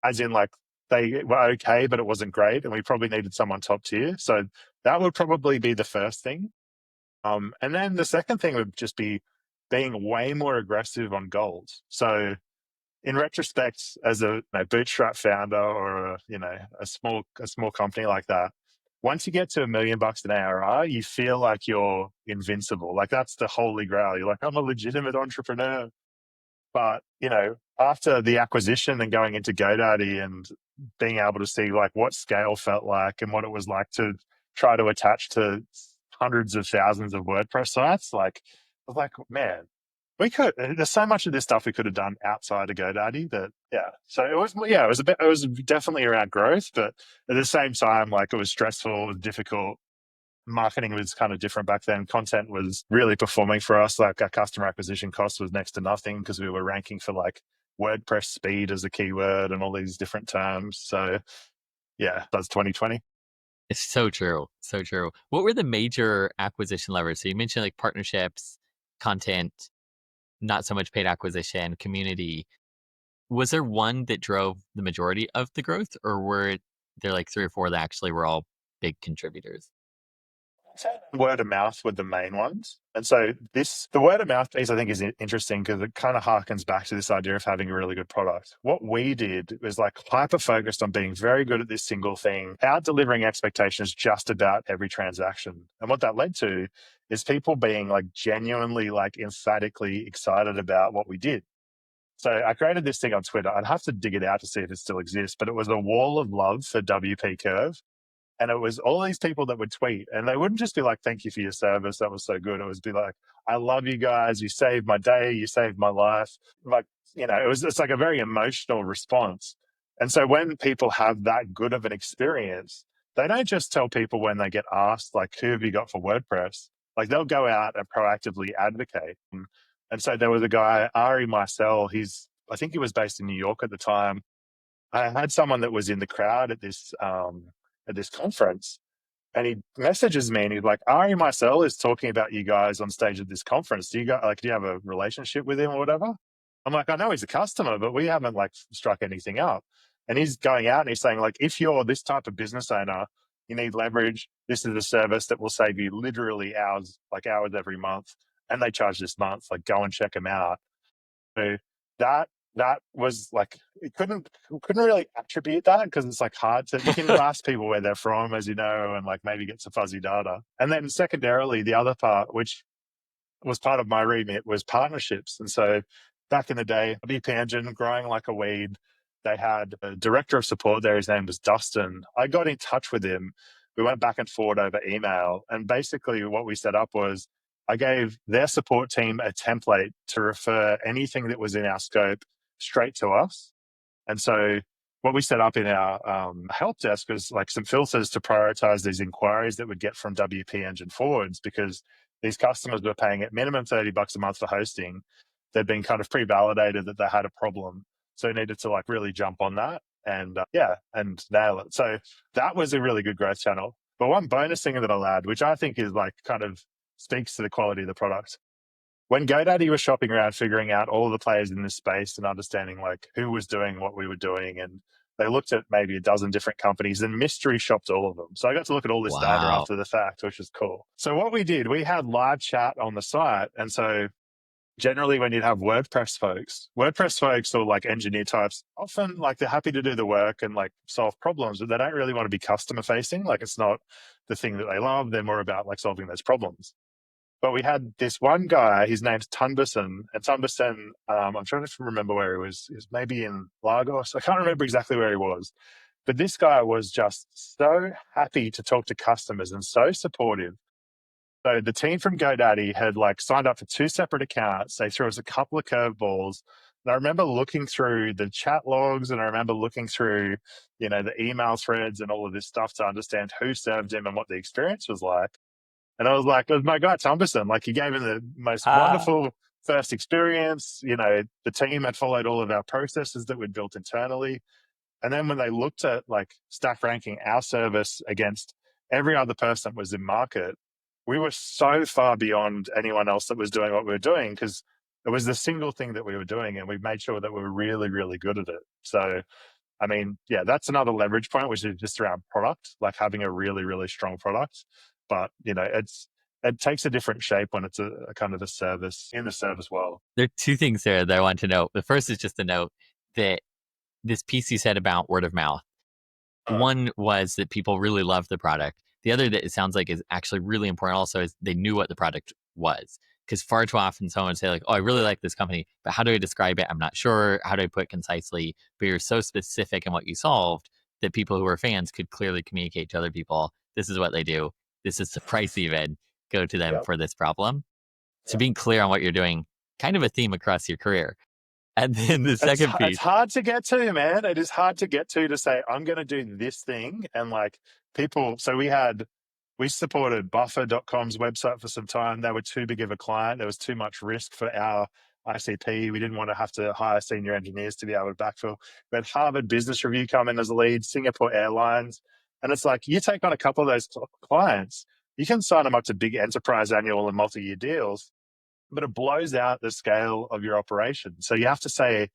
as in like, they were okay, but it wasn't great. And we probably needed someone top tier. So that would probably be the first thing. And then the second thing would just be being way more aggressive on goals. So in retrospect, as a bootstrap founder, or a small company like that, once you get to $1 million in ARR, you feel like you're invincible. Like, that's the holy grail. You're like, I'm a legitimate entrepreneur. But after the acquisition and going into GoDaddy and being able to see like what scale felt like and what it was like to try to attach to hundreds of thousands of WordPress sites, like, I was like, man, We could. There's so much of this stuff we could have done outside of GoDaddy that, yeah. So it was, yeah, it was a bit, it was definitely around growth, but at the same time, like it was stressful, it was difficult. Marketing was kind of different back then. Content was really performing for us. Like our customer acquisition cost was next to nothing because we were ranking for like WordPress speed as a keyword and all these different terms. So yeah, that's 2020. It's so true. So true. What were the major acquisition levers? So you mentioned like partnerships, content, not so much paid acquisition, community. Was there one that drove the majority of the growth, or were there like three or four that actually were all big contributors? Word of mouth were the main ones. And so the word of mouth piece, I think, is interesting because it kind of harkens back to this idea of having a really good product. What we did was like hyper focused on being very good at this single thing, out delivering expectations just about every transaction. And what that led to is people being like genuinely, like emphatically excited about what we did. So I created this thing on Twitter. I'd have to dig it out to see if it still exists, but it was a wall of love for WP Curve. And it was all these people that would tweet, and they wouldn't just be like, "Thank you for your service. That was so good." It was be like, "I love you guys. You saved my day. You saved my life." Like, it's like a very emotional response. And so when people have that good of an experience, they don't just tell people when they get asked, like, "Who have you got for WordPress?" Like they'll go out and proactively advocate. And so there was a guy, Ari Marcel. I think he was based in New York at the time. I had someone that was in the crowd at this conference, and he messages me and he's like, Ari Marcel is talking about you guys on stage at this conference. Do you have a relationship with him or whatever? I'm like, I know he's a customer, but we haven't like struck anything up. And he's going out and he's saying, like, if you're this type of business owner, you need leverage. This is a service that will save you literally hours, like hours every month. And they charge this month. Like, go and check them out. So that that was like, it couldn't really attribute that because it's like hard to, you can ask people where they're from, as you know, and like maybe get some fuzzy data. And then secondarily, the other part, which was part of my remit, was partnerships. And so back in the day, WP Engine growing like a weed, they had a director of support there. His name was Dustin. I got in touch with him. We went back and forth over email. And basically, what we set up was I gave their support team a template to refer anything that was in our scope straight to us. And so what we set up in our help desk was like some filters to prioritize these inquiries that would get from WP Engine forwards, because these customers were paying at minimum $30 a month for hosting. They'd been kind of pre-validated that they had a problem. So we needed to like really jump on that and and nail it. So that was a really good growth channel. But one bonus thing that I'll add, which I think is like kind of speaks to the quality of the product, when GoDaddy was shopping around, figuring out all of the players in this space and understanding like who was doing what we were doing, and they looked at maybe a dozen different companies and mystery shopped all of them. So I got to look at all this data Wow. after the fact, which is cool. So what we did, we had live chat on the site. And so generally when you'd have WordPress folks or like engineer types, often like they're happy to do the work and like solve problems, but they don't really want to be customer facing. Like it's not the thing that they love. They're more about like solving those problems. But we had this one guy, his name's Tunberson, and Tunberson, I'm trying to remember where he was. He was maybe in Lagos. I can't remember exactly where he was. But this guy was just so happy to talk to customers and so supportive. So the team from GoDaddy had like signed up for two separate accounts. They threw us a couple of curveballs. And I remember looking through the chat logs, and I remember looking through, the email threads and all of this stuff to understand who served him and what the experience was like. And I was like, it was my guy, Tumberson. Like, he gave him the most Ah, wonderful first experience. The team had followed all of our processes that we'd built internally. And then when they looked at like stack ranking our service against every other person that was in market, we were so far beyond anyone else that was doing what we were doing, because it was the single thing that we were doing, and we made sure that we were really, really good at it. So, I mean, yeah, that's another leverage point, which is just around product, like having a really, really strong product. But it takes a different shape when it's a kind of a service in the service world. there are two things there that I want to note. The first is just to note that this piece you said about word of mouth. One was that people really loved the product. The other that it sounds like is actually really important also is they knew what the product was. Because far too often someone would say like, oh, I really like this company, but how do I describe it? I'm not sure. How do I put it concisely? But you're so specific in what you solved that people who are fans could clearly communicate to other people. This is what they do. This is the price even. Go to them Yep. for this problem. So Yep. being clear on what you're doing. kind of a theme across your career. And then the second It's piece, hard to get to, man. It is hard to get to say I'm going to do this thing, and like people. So we supported Buffer.com's website for some time. They were too big of a client. There was too much risk for our ICP. We didn't want to have to hire senior engineers to be able to backfill. We had Harvard Business Review come in as a lead, Singapore Airlines, and it's like you take on a couple of those clients, you can sign them up to big enterprise annual and multi-year deals, but it blows out the scale of your operation. So you have to say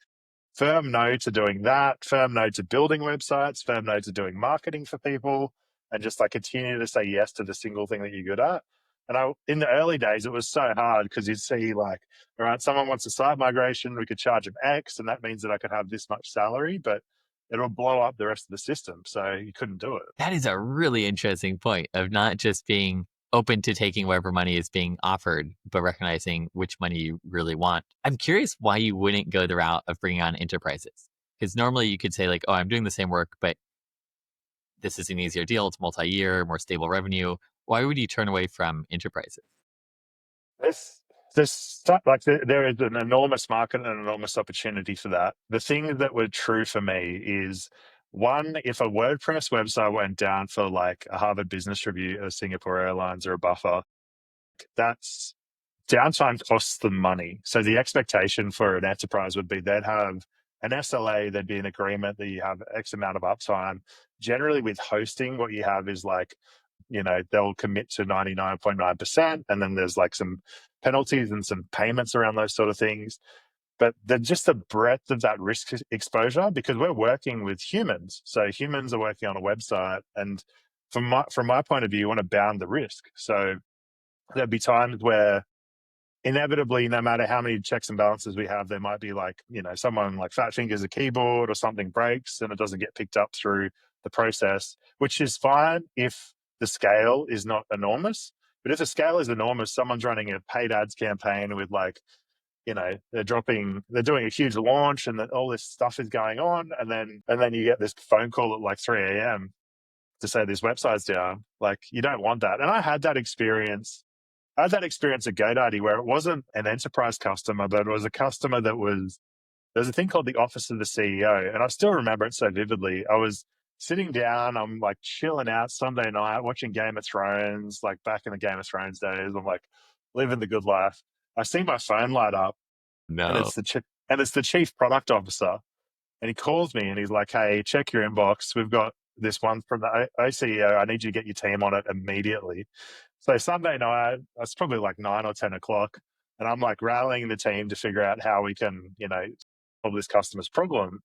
firm no to doing that, firm no to building websites, firm no to doing marketing for people, and just like continue to say yes to the single thing that you're good at. And in the early days, it was so hard because you'd see like, all right, someone wants a site migration, we could charge them X, and that means that I could have this much salary, but it'll blow up the rest of the system. So you couldn't do it. that is a really interesting point of not just being open to taking whatever money is being offered, but recognizing which money you really want. I'm curious why you wouldn't go the route of bringing on enterprises. Because normally you could say, like, oh, I'm doing the same work, but this is an easier deal. It's multi-year, more stable revenue. Why would you turn away from enterprises? This there is an enormous market and an enormous opportunity for that. The things that were true for me is one, if a WordPress website went down for like a Harvard Business Review, a Singapore Airlines, or a Buffer, that's downtime costs them money. So the expectation for an enterprise would be they'd have an SLA, there'd be an agreement that you have X amount of uptime. Generally, with hosting, what you have is like, they'll commit to 99.9%, and then there's like some penalties and some payments around those sort of things. But just the breadth of that risk exposure, because we're working with humans. So humans are working on a website, and from my point of view, you want to bound the risk. So there'd be times where inevitably, no matter how many checks and balances we have, there might be like, someone like fat fingers a keyboard or something breaks and it doesn't get picked up through the process, which is fine if the scale is not enormous. But if the scale is enormous, someone's running a paid ads campaign with like, they're doing a huge launch and that all this stuff is going on. And then you get this phone call at like 3 a.m. to say this website's down. Like, you don't want that. And I had that experience at GoDaddy where it wasn't an enterprise customer, but it was a customer there's a thing called the Office of the CEO. And I still remember it so vividly. I was sitting down, I'm like chilling out Sunday night, watching Game of Thrones, like back in the Game of Thrones days. I'm like living the good life. I see my phone light up, and No. it's the chief product officer. And he calls me and he's like, hey, check your inbox. We've got this one from the OCEO. I need you to get your team on it immediately. So Sunday night, it's probably like 9 or 10 o'clock. And I'm like rallying the team to figure out how we can, solve this customer's problem.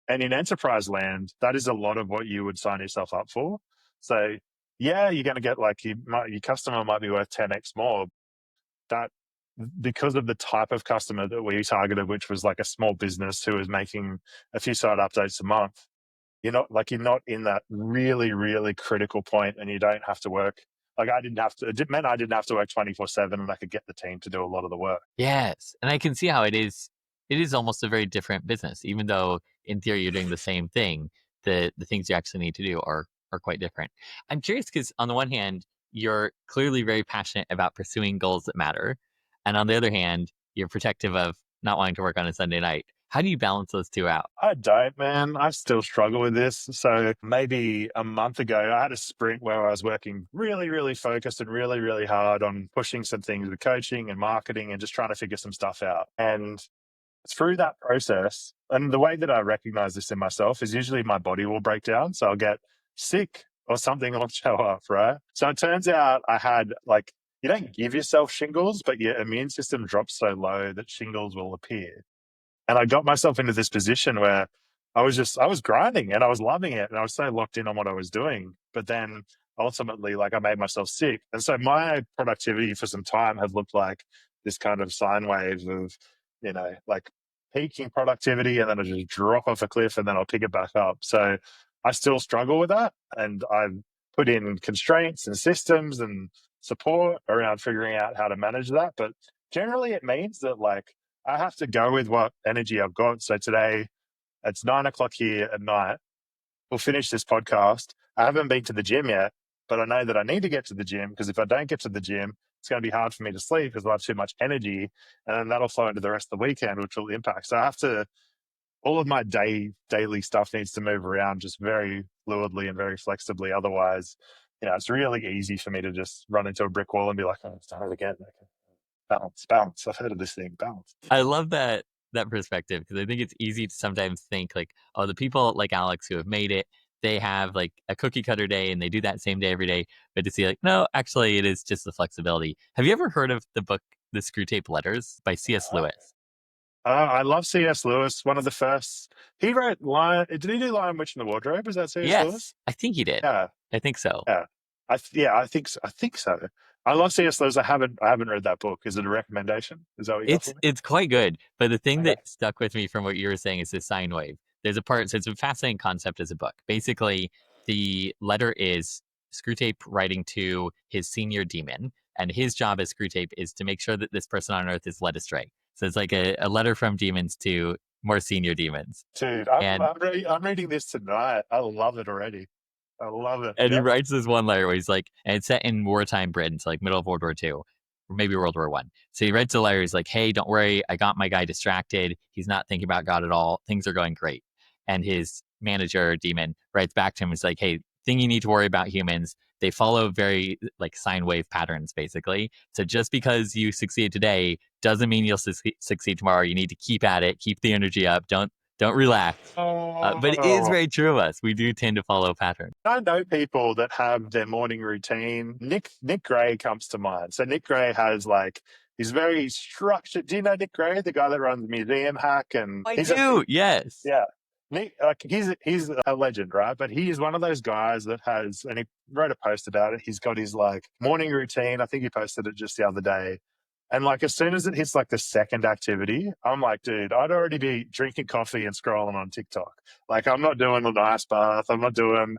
And in enterprise land, that is a lot of what you would sign yourself up for. So yeah, you're going to get like your customer might be worth 10x more. That because of the type of customer that we targeted, which was like a small business who was making a few site updates a month, you're not in that really, really critical point, and you don't have to work. Like it meant I didn't have to work 24/7, and I could get the team to do a lot of the work. Yes. And I can see how it is almost a very different business, even though in theory you're doing the same thing. The things you actually need to do are quite different. I'm curious because on the one hand, you're clearly very passionate about pursuing goals that matter. And on the other hand, you're protective of not wanting to work on a Sunday night. How do you balance those two out? I don't, man. I still struggle with this. So maybe a month ago, I had a sprint where I was working really, really focused and really, really hard on pushing some things with coaching and marketing and just trying to figure some stuff out. And through that process, and the way that I recognize this in myself is usually my body will break down. So I'll get sick or something will show up, right? So it turns out I had like, you don't give yourself shingles, but your immune system drops so low that shingles will appear. And I got myself into this position where I was grinding and I was loving it. And I was so locked in on what I was doing. But then ultimately, like I made myself sick. And so my productivity for some time had looked like this kind of sine wave of, like peaking productivity and then I just drop off a cliff and then I'll pick it back up. So I still struggle with that. And I've put in constraints and systems and support around figuring out how to manage that. But generally it means that like, I have to go with what energy I've got. So today it's 9 o'clock here at night. We'll finish this podcast. I haven't been to the gym yet, but I know that I need to get to the gym because if I don't get to the gym, it's going to be hard for me to sleep because I'll have too much energy, and then that'll flow into the rest of the weekend, which will impact. So I have to, all of my daily stuff needs to move around just very fluidly and very flexibly. Otherwise, it's really easy for me to just run into a brick wall and be like, oh, it's done it again. Okay. Balance. I've heard of this thing, balance. I love that perspective, because I think it's easy to sometimes think like, oh, the people like Alex who have made it, they have like a cookie cutter day and they do that same day every day. But to see like, no, actually, it is just the flexibility. Have you ever heard of the book The Screw Tape Letters by C.S. Uh, Lewis? I love C.S. Lewis. One of the first, he wrote Lion. Did he do Lion, Witch, and the Wardrobe? Was that C.S. Lewis? Yes, I think he did. Yeah, I think so. yeah. I think so. I think so. I love C.S. Lewis. I haven't read that book. Is it a recommendation? Is that what you got for me? It's quite good. But the thing Okay. that stuck with me from what you were saying is the sine wave. There's a part, so it's a fascinating concept as a book. Basically, the letter is Screwtape writing to his senior demon, and his job as Screwtape is to make sure that this person on Earth is led astray. So it's like a letter from demons to more senior demons. Dude, And I'm reading this tonight. I love it already. I love it. And he Yeah. writes this one letter where he's like, and it's set in wartime Britain, so like middle of World War II, or maybe World War One. So he writes a letter. He's like, "Hey, don't worry, I got my guy distracted. He's not thinking about God at all. Things are going great." And his manager, Demon, writes back to him. He's like, "Hey, thing you need to worry about humans. They follow very like sine wave patterns, basically. So just because you succeed today doesn't mean you'll succeed tomorrow. You need to keep at it, keep the energy up. Don't relax." But it is Oh, very true of us. We do tend to follow patterns. I know people that have their morning routine. Nick Gray comes to mind. So Nick Gray has like he's very structured. Do you know Nick Gray, the guy that runs Museum Hack, and I do, yes. yeah. Nick, like he's a legend, right? But he is one of those guys that has, and he wrote a post about it. He's got his like morning routine. I think he posted it just the other day. And like as soon as it hits like the second activity, I'm like, dude, I'd already be drinking coffee and scrolling on TikTok. Like I'm not doing the ice bath. I'm not doing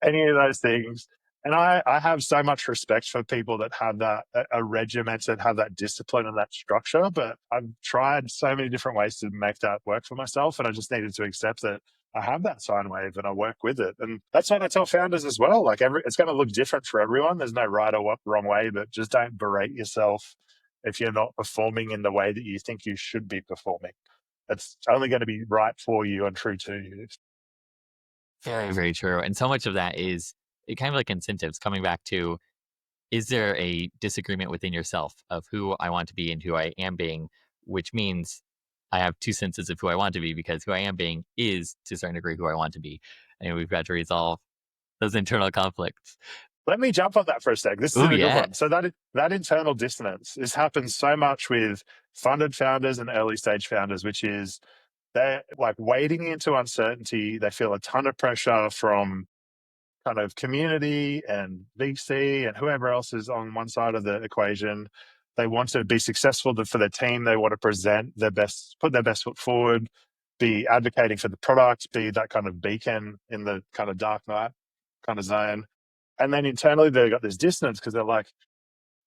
any of those things. And I have so much respect for people that have that a regimented, have that discipline and that structure. But I've tried so many different ways to make that work for myself, and I just needed to accept that I have that sine wave and I work with it. And that's what I tell founders as well. Like it's going to look different for everyone. There's no right or wrong way, but just don't berate yourself if you're not performing in the way that you think you should be performing. It's only going to be right for you and true to you. Very, very true. And so much of that is kind of like incentives, coming back to, is there a disagreement within yourself of who I want to be and who I am being, which means I have two senses of who I want to be, because who I am being is to a certain degree who I want to be. And we've got to resolve those internal conflicts. Let me jump on that for a sec. This is Oh, a good one. yes. So that internal dissonance, this happens so much with funded founders and early stage founders, which is they're like wading into uncertainty. They feel a ton of pressure from kind of community and VC and whoever else is on one side of the equation. They want to be successful for their team. They want to present their best, put their best foot forward, be advocating for the product, be that kind of beacon in the kind of dark night kind of zone. And then internally, they've got this dissonance because they're like,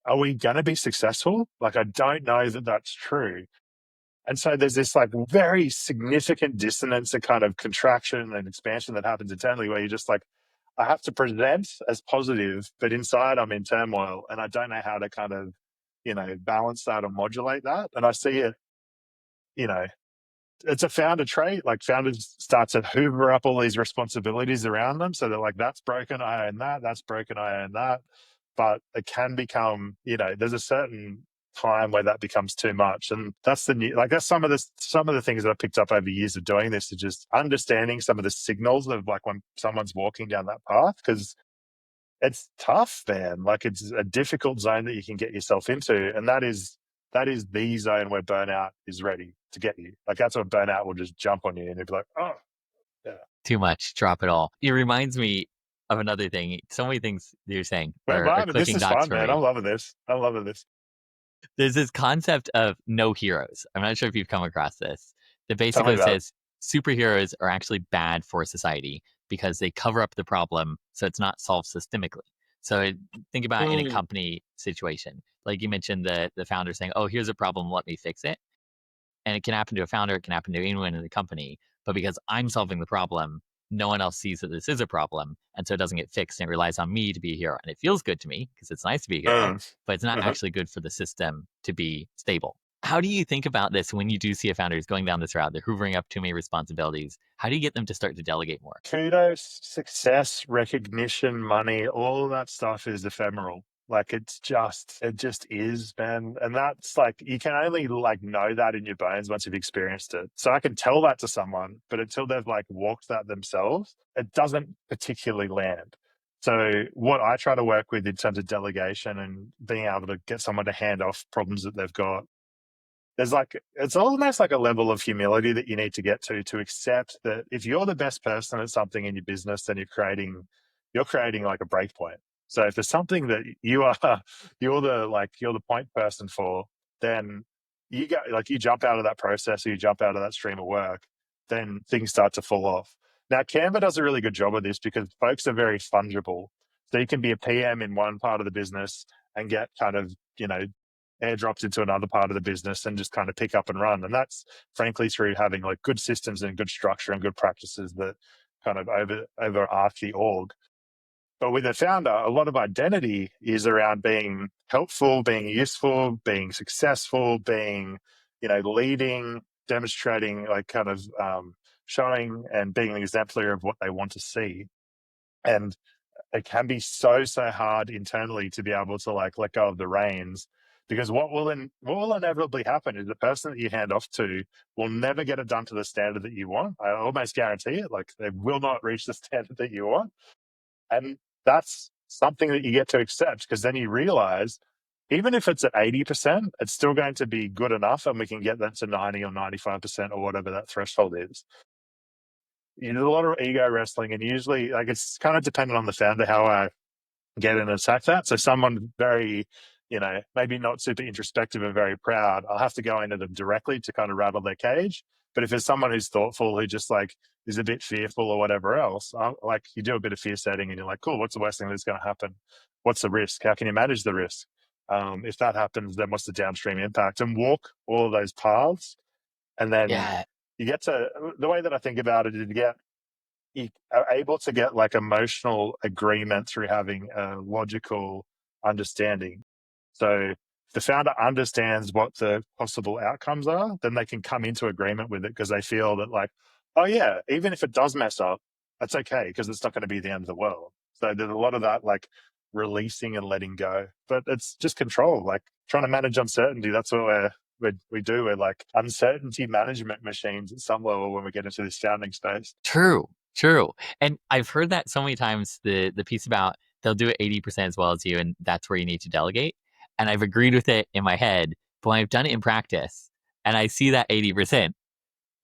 are we going to be successful? Like, I don't know that that's true. And so there's this like very significant dissonance and kind of contraction and expansion that happens internally where you're just like, I have to present as positive, but inside I'm in turmoil and I don't know how to kind of, balance that or modulate that. And I see it, you know, it's a founder trait. Like founders start to hoover up all these responsibilities around them. So they're like, that's broken, I own that. That's broken, I own that. But it can become, there's a certain time where that becomes too much. And that's that's some of the things that I picked up over years of doing this, is just understanding some of the signals of like when someone's walking down that path. Cause it's tough, man. Like it's a difficult zone that you can get yourself into. And that is the zone where burnout is ready to get you. Like that's when burnout will just jump on you and you'll be like, oh, yeah. Too much, drop it all. It reminds me of another thing. So many things you're saying are But this clicking is dots fun, for man. me. I'm loving this. I'm loving this. There's this concept of no heroes. I'm not sure if you've come across this. That Tell me basically about it. says superheroes are actually bad for society because they cover up the problem so it's not solved systemically. So think about in a Mm. company situation, like you mentioned the founder saying, "Oh, here's a problem, let me fix it." And it can happen to a founder, it can happen to anyone in the company. But because I'm solving the problem, no one else sees that this is a problem. And so it doesn't get fixed and it relies on me to be a hero. And it feels good to me because it's nice to be a hero, Mm. but it's not Mhm. actually good for the system to be stable. How do you think about this when you do see a founder who's going down this route? They're hoovering up too many responsibilities. How do you get them to start to delegate more? Kudos, success, recognition, money, all that stuff is ephemeral. Like it just is, man. And that's like, you can only like know that in your bones once you've experienced it. So I can tell that to someone, but until they've like walked that themselves, it doesn't particularly land. So what I try to work with in terms of delegation and being able to get someone to hand off problems that they've got, there's like, it's almost like a level of humility that you need to get to accept that if you're the best person at something in your business, then you're creating like a break point. So if there's something that you are you're the point person for, then you jump out of that process or you jump out of that stream of work, then things start to fall off. Now Canva does a really good job of this because folks are very fungible. So you can be a PM in one part of the business and get kind of, airdropped into another part of the business and just kind of pick up and run. And that's frankly through having like good systems and good structure and good practices that kind of overarch the org. But with a founder, a lot of identity is around being helpful, being useful, being successful, being, leading, demonstrating, like kind of showing and being an exemplary of what they want to see. And it can be so hard internally to be able to like let go of the reins, because what will inevitably happen is the person that you hand off to will never get it done to the standard that you want. I almost guarantee it. Like they will not reach the standard that you want, and that's something that you get to accept, because then you realize even if it's at 80%, it's still going to be good enough, and we can get that to 90 or 95% or whatever that threshold is. There's a lot of ego wrestling, and usually like it's kind of dependent on the founder how I get in and attack that. So someone very, maybe not super introspective and very proud, I'll have to go into them directly to kind of rattle their cage. But if it's someone who's thoughtful, who just like is a bit fearful or whatever else, like you do a bit of fear setting and you're like, cool, what's the worst thing that's going to happen? What's the risk? How can you manage the risk? If that happens, then what's the downstream impact? And walk all of those paths. And then Yeah, you get to, the way that I think about it is you are able to get like emotional agreement through having a logical understanding. So if the founder understands what the possible outcomes are, then they can come into agreement with it because they feel that like, oh yeah, even if it does mess up, that's okay because it's not going to be the end of the world. So there's a lot of that like releasing and letting go, but it's just control, like trying to manage uncertainty. That's what we do. We're like uncertainty management machines at some level when we get into this founding space. true, true. And I've heard that so many times, the piece about they'll do it 80% as well as you, and that's where you need to delegate. And I've agreed with it in my head, but when I've done it in practice and I see that 80%,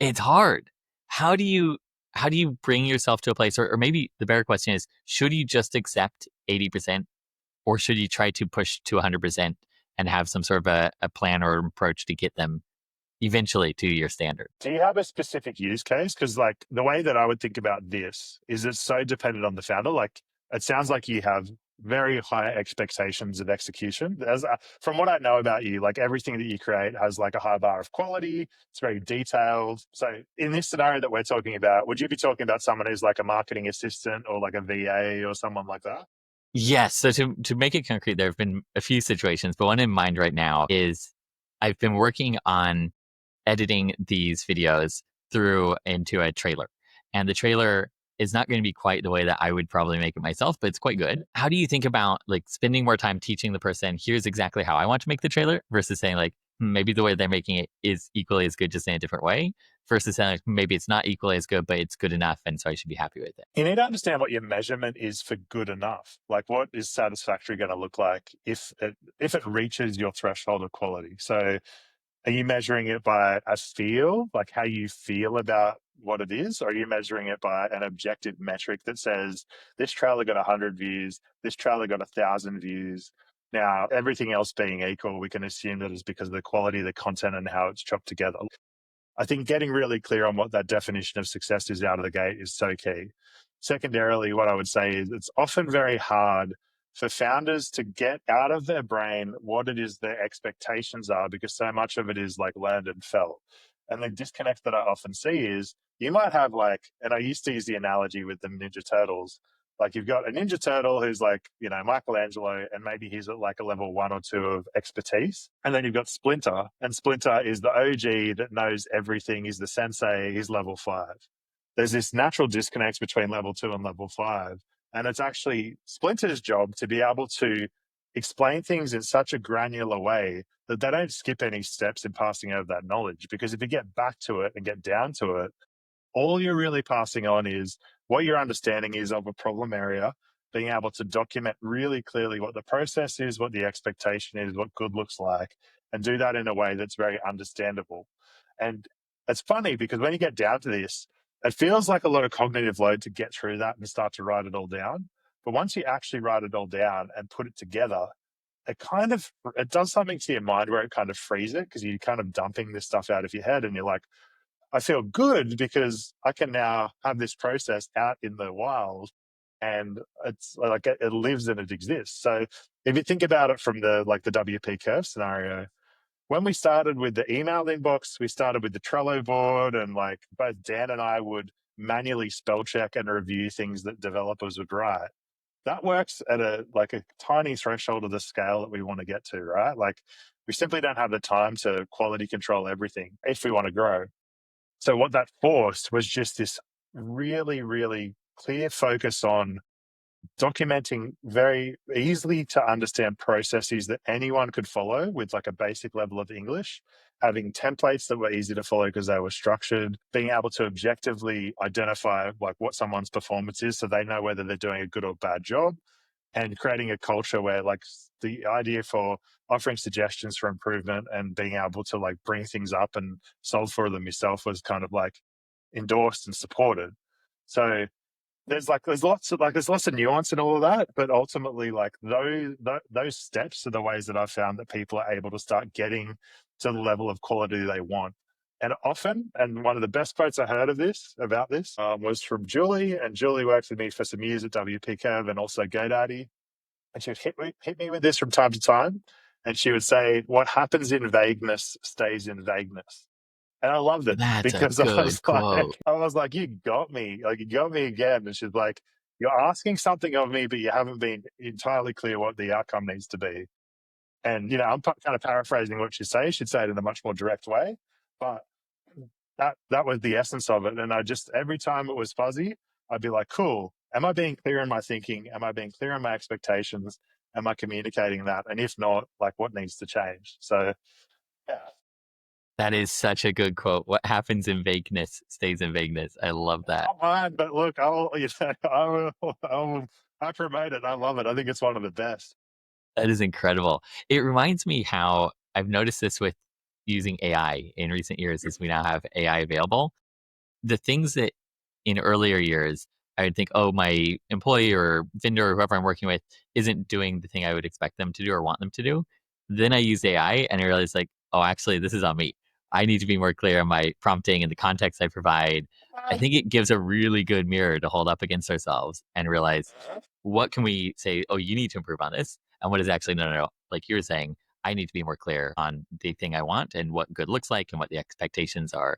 it's hard. How do you how do you bring yourself to a place, or maybe the better question is, should you just accept 80% or should you try to push to 100% and have some sort of a plan or approach to get them eventually to your standard? Do you have a specific use case? Because like the way that I would think about this is it's so dependent on the founder. Like it sounds like you have very high expectations of execution. From what I know about you, like everything that you create has like a high bar of quality. It's very detailed. So in this scenario that we're talking about, would you be talking about someone who's like a marketing assistant or like a VA or someone like that? Yes. So to make it concrete, there have been a few situations, but one in mind right now is I've been working on editing these videos through into a trailer. And the trailer is not going to be quite the way that I would probably make it myself, but it's quite good. How do you think about like spending more time teaching the person, here's exactly how I want to make the trailer versus saying like, maybe the way they're making it is equally as good, just in a different way, versus saying like, maybe it's not equally as good, but it's good enough. And so I should be happy with it. You need to understand what your measurement is for good enough. Like what is satisfactory going to look like if it reaches your threshold of quality. So are you measuring it by a feel, like how you feel about what it is? Or are you measuring it by an objective metric that says this trailer got 100 views, this trailer got 1,000 views? Now, everything else being equal, we can assume that it's because of the quality of the content and how it's chopped together. I think getting really clear on what that definition of success is out of the gate is so key. Secondarily, what I would say is it's often very hard for founders to get out of their brain what it is their expectations are, because so much of it is like learned and felt. And the disconnect that I often see is you might have like, and I used to use the analogy with the Ninja Turtles. Like you've got a Ninja Turtle who's like, Michelangelo, and maybe he's at like a level 1 or 2 of expertise. And then you've got Splinter, and Splinter is the OG that knows everything. He's the sensei, he's level 5. There's this natural disconnect between level 2 and level 5. And it's actually Splinter's job to be able to explain things in such a granular way that they don't skip any steps in passing over that knowledge. Because if you get back to it and get down to it, all you're really passing on is what your understanding is of a problem area, being able to document really clearly what the process is, what the expectation is, what good looks like, and do that in a way that's very understandable. And it's funny because when you get down to this, it feels like a lot of cognitive load to get through that and start to write it all down. But once you actually write it all down and put it together, it does something to your mind where it kind of frees it, because you're kind of dumping this stuff out of your head and you're like, I feel good because I can now have this process out in the wild, and it's like it lives and it exists. So if you think about it from the WP curve scenario, when we started with the email inbox, we started with the Trello board, and like both Dan and I would manually spell check and review things that developers would write. That works at a tiny threshold of the scale that we want to get to, right? Like we simply don't have the time to quality control everything if we want to grow. So what that forced was just this really, really clear focus on documenting very easily to understand processes that anyone could follow with like a basic level of English, having templates that were easy to follow because they were structured, being able to objectively identify like what someone's performance is so they know whether they're doing a good or bad job, and creating a culture where like the idea for offering suggestions for improvement and being able to like bring things up and solve for them yourself was kind of like endorsed and supported. So there's lots of nuance in all of that, but ultimately like those steps are the ways that I've found that people are able to start getting to the level of quality they want. And often, and one of the best quotes I heard about this was from Julie, and Julie worked with me for some years at WP Curve and also GoDaddy. And she would hit me with this from time to time. And she would say, what happens in vagueness stays in vagueness. And I loved it That's a because good quote. I was like, you got me. Like, you got me again. And she's like, you're asking something of me, but you haven't been entirely clear what the outcome needs to be. And, I'm kind of paraphrasing what she says. She'd say it in a much more direct way. But that was the essence of it. And every time it was fuzzy, I'd be like, cool. Am I being clear in my thinking? Am I being clear in my expectations? Am I communicating that? And if not, like, what needs to change? So, yeah. That is such a good quote. What happens in vagueness stays in vagueness. I love that. Not mine, but look, I promote it. I love it. I think it's one of the best. That is incredible. It reminds me how I've noticed this with using AI in recent years as we now have AI available. The things that in earlier years, I would think, oh, my employee or vendor or whoever I'm working with isn't doing the thing I would expect them to do or want them to do. Then I use AI and I realize, like, oh, actually, this is on me. I need to be more clear on my prompting and the context I provide. I think it gives a really good mirror to hold up against ourselves and realize what can we say, oh, you need to improve on this. And what is actually, no, no, no. Like you were saying, I need to be more clear on the thing I want and what good looks like and what the expectations are.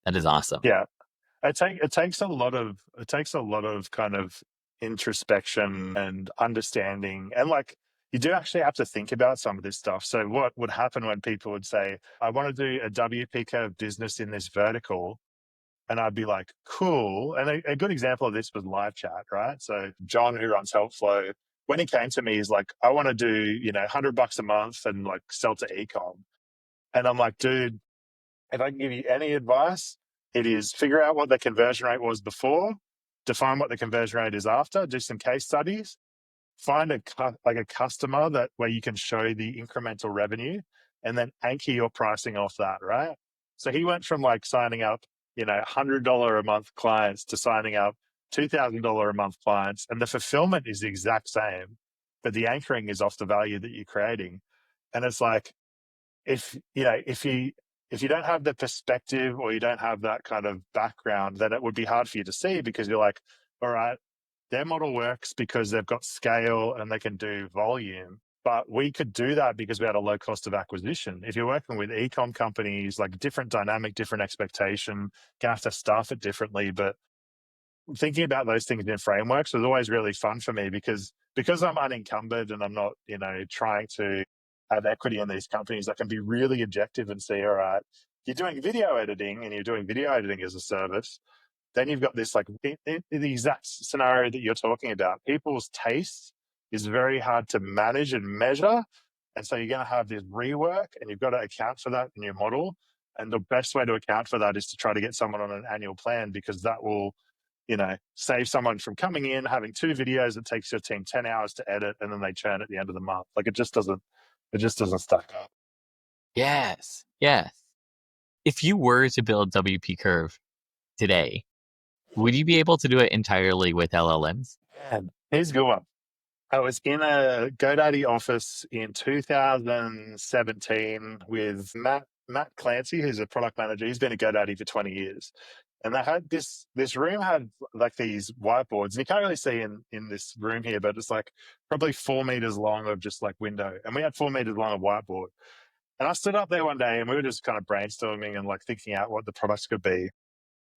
That is awesome. Yeah. It takes a lot of kind of introspection and understanding, and like you do actually have to think about some of this stuff. So what would happen when people would say, I want to do a WP curve business in this vertical? And I'd be like, cool. And a good example of this was live chat, right? So John, who runs Helpflow, when he came to me, he's like, I want to do, $100 a month and like sell to ecom. And I'm like, dude, if I can give you any advice, it is figure out what the conversion rate was before, define what the conversion rate is after, do some case studies, find a customer that where you can show the incremental revenue, and then anchor your pricing off that, right? So he went from like signing up, $100 a month clients to signing up $2,000 a month clients, and the fulfillment is the exact same, but the anchoring is off the value that you're creating. And it's like, if you don't have the perspective or you don't have that kind of background, then it would be hard for you to see, because you're like, all right, their model works because they've got scale and they can do volume. But we could do that because we had a low cost of acquisition. If you're working with e-com companies, like different dynamic, different expectation, you have to staff it differently. But thinking about those things in frameworks was always really fun for me because I'm unencumbered and I'm not, trying to have equity in these companies. I can be really objective and say, all right, you're doing video editing and you're doing video editing as a service. Then you've got this like in the exact scenario that you're talking about. People's taste is very hard to manage and measure. And so you're going to have this rework and you've got to account for that in your model. And the best way to account for that is to try to get someone on an annual plan, because that will, save someone from coming in, having 2 videos that takes your team 10 hours to edit, and then they churn at the end of the month. Like it just doesn't stack up. Yes. Yes. If you were to build WP Curve today, would you be able to do it entirely with LLMs? And here's a good one. I was in a GoDaddy office in 2017 with Matt Clancy, who's a product manager. He's been at GoDaddy for 20 years. And they had this room had like these whiteboards, and you can't really see in this room here, but it's like probably 4 meters long of just like window. And we had 4 meters long of whiteboard. And I stood up there one day and we were just kind of brainstorming and like thinking out what the products could be.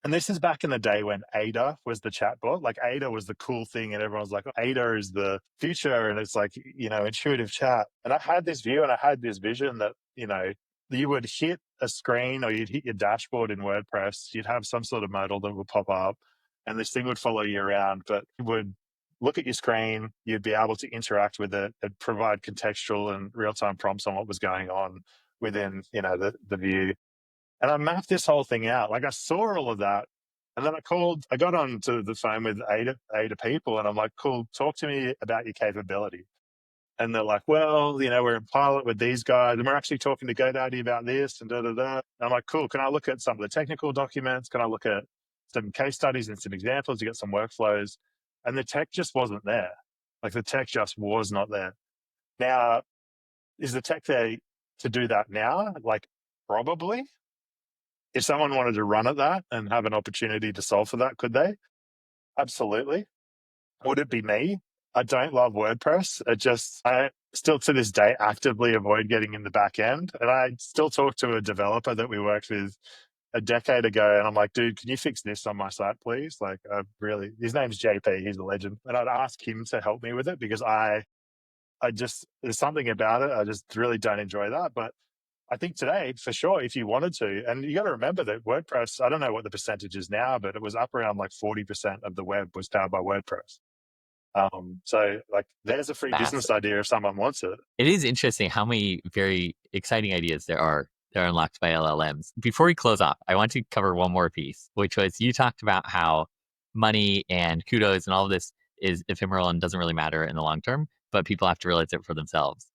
And this is back in the day when Ada was the chatbot. Like Ada was the cool thing, and everyone was like, Ada is the future, and it's like, intuitive chat. And I had this view and I had this vision that, you would hit a screen or you'd hit your dashboard in WordPress, you'd have some sort of modal that would pop up, and this thing would follow you around, but it would look at your screen, you'd be able to interact with it, and provide contextual and real-time prompts on what was going on within, the view. And I mapped this whole thing out. Like I saw all of that. And then I got on to the phone with Ada people, and I'm like, cool, talk to me about your capability. And they're like, well, we're in pilot with these guys and we're actually talking to GoDaddy about this and da da da. And I'm like, cool, can I look at some of the technical documents? Can I look at some case studies and some examples to get some workflows? And the tech just wasn't there. Like the tech just was not there. Now, is the tech there to do that now? Like, probably. If someone wanted to run at that and have an opportunity to solve for that, could they? Absolutely. Would it be me? I don't love WordPress. I still to this day actively avoid getting in the back end. And I still talk to a developer that we worked with a decade ago. And I'm like, dude, can you fix this on my site, please? Like, his name's JP. He's a legend. And I'd ask him to help me with it because there's something about it. I just really don't enjoy that. But I think today, for sure, if you wanted to, and you got to remember that WordPress, I don't know what the percentage is now, but it was up around like 40% of the web was powered by WordPress. So like there's a free business Massive. idea if someone wants it. It is interesting how many very exciting ideas there are that are unlocked by LLMs. Before we close off, I want to cover one more piece, which was you talked about how money and kudos and all of this is ephemeral and doesn't really matter in the long term, but people have to realize it for themselves.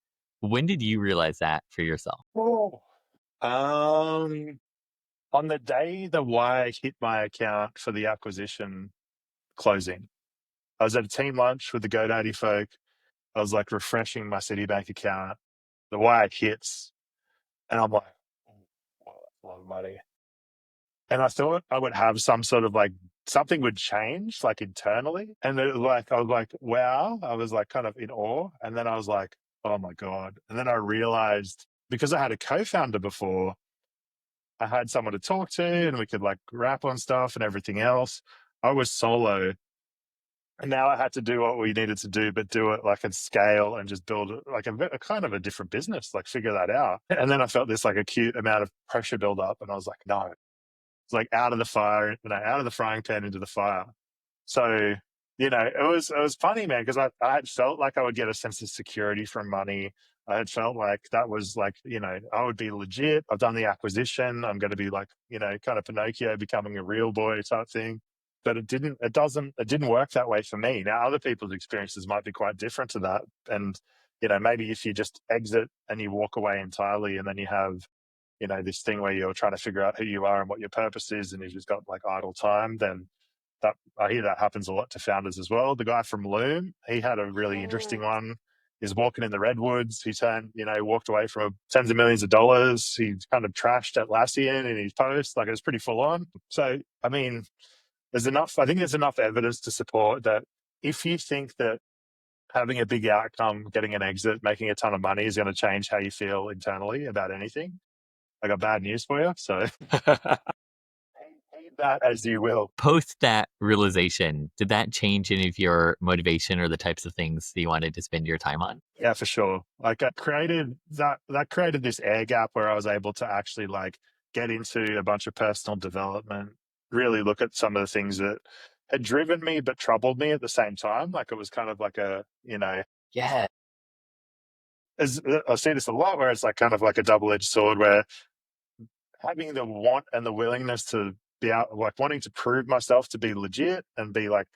When did you realize that for yourself? Oh. On the day the wire hit my account for the acquisition closing, I was at a team lunch with the GoDaddy folk. I was like refreshing my Citibank account. The wire hits, and I'm like, oh, wow, that's a lot of money. And I thought I would have some sort of like something would change like internally. And I was like, wow, I was like kind of in awe. And then I was like, oh my God. And then I realized because I had a co-founder before, I had someone to talk to and we could like rap on stuff and everything else. I was solo. And now I had to do what we needed to do, but do it like at scale and just build like a kind of a different business, like figure that out. And then I felt this like acute amount of pressure build up. And I was like, no, it's like out of the fire, out of the frying pan into the fire. So, it was funny, man, because I had felt like I would get a sense of security from money. I had felt like that was like, I would be legit. I've done the acquisition. I'm going to be like, kind of Pinocchio becoming a real boy type thing. But it didn't work that way for me. Now, other people's experiences might be quite different to that. And, maybe if you just exit and you walk away entirely and then you have this thing where you're trying to figure out who you are and what your purpose is, and you've just got like idle time, then that I hear that happens a lot to founders as well. The guy from Loom, he had a really interesting one. He's walking in the redwoods. He walked away from tens of millions of dollars. He kind of trashed Atlassian in his post. Like it was pretty full on. So, I mean, I think there's enough evidence to support that if you think that having a big outcome, getting an exit, making a ton of money is going to change how you feel internally about anything. I got bad news for you. So heed that as you will. Post that realization, did that change any of your motivation or the types of things that you wanted to spend your time on? Yeah, for sure. Like I created that created this air gap where I was able to actually like get into a bunch of personal development, really look at some of the things that had driven me but troubled me at the same time. Like it was kind of like a, Yeah. as I see this a lot where it's like kind of like a double-edged sword where having the want and the willingness to be out, like wanting to prove myself to be legit and be like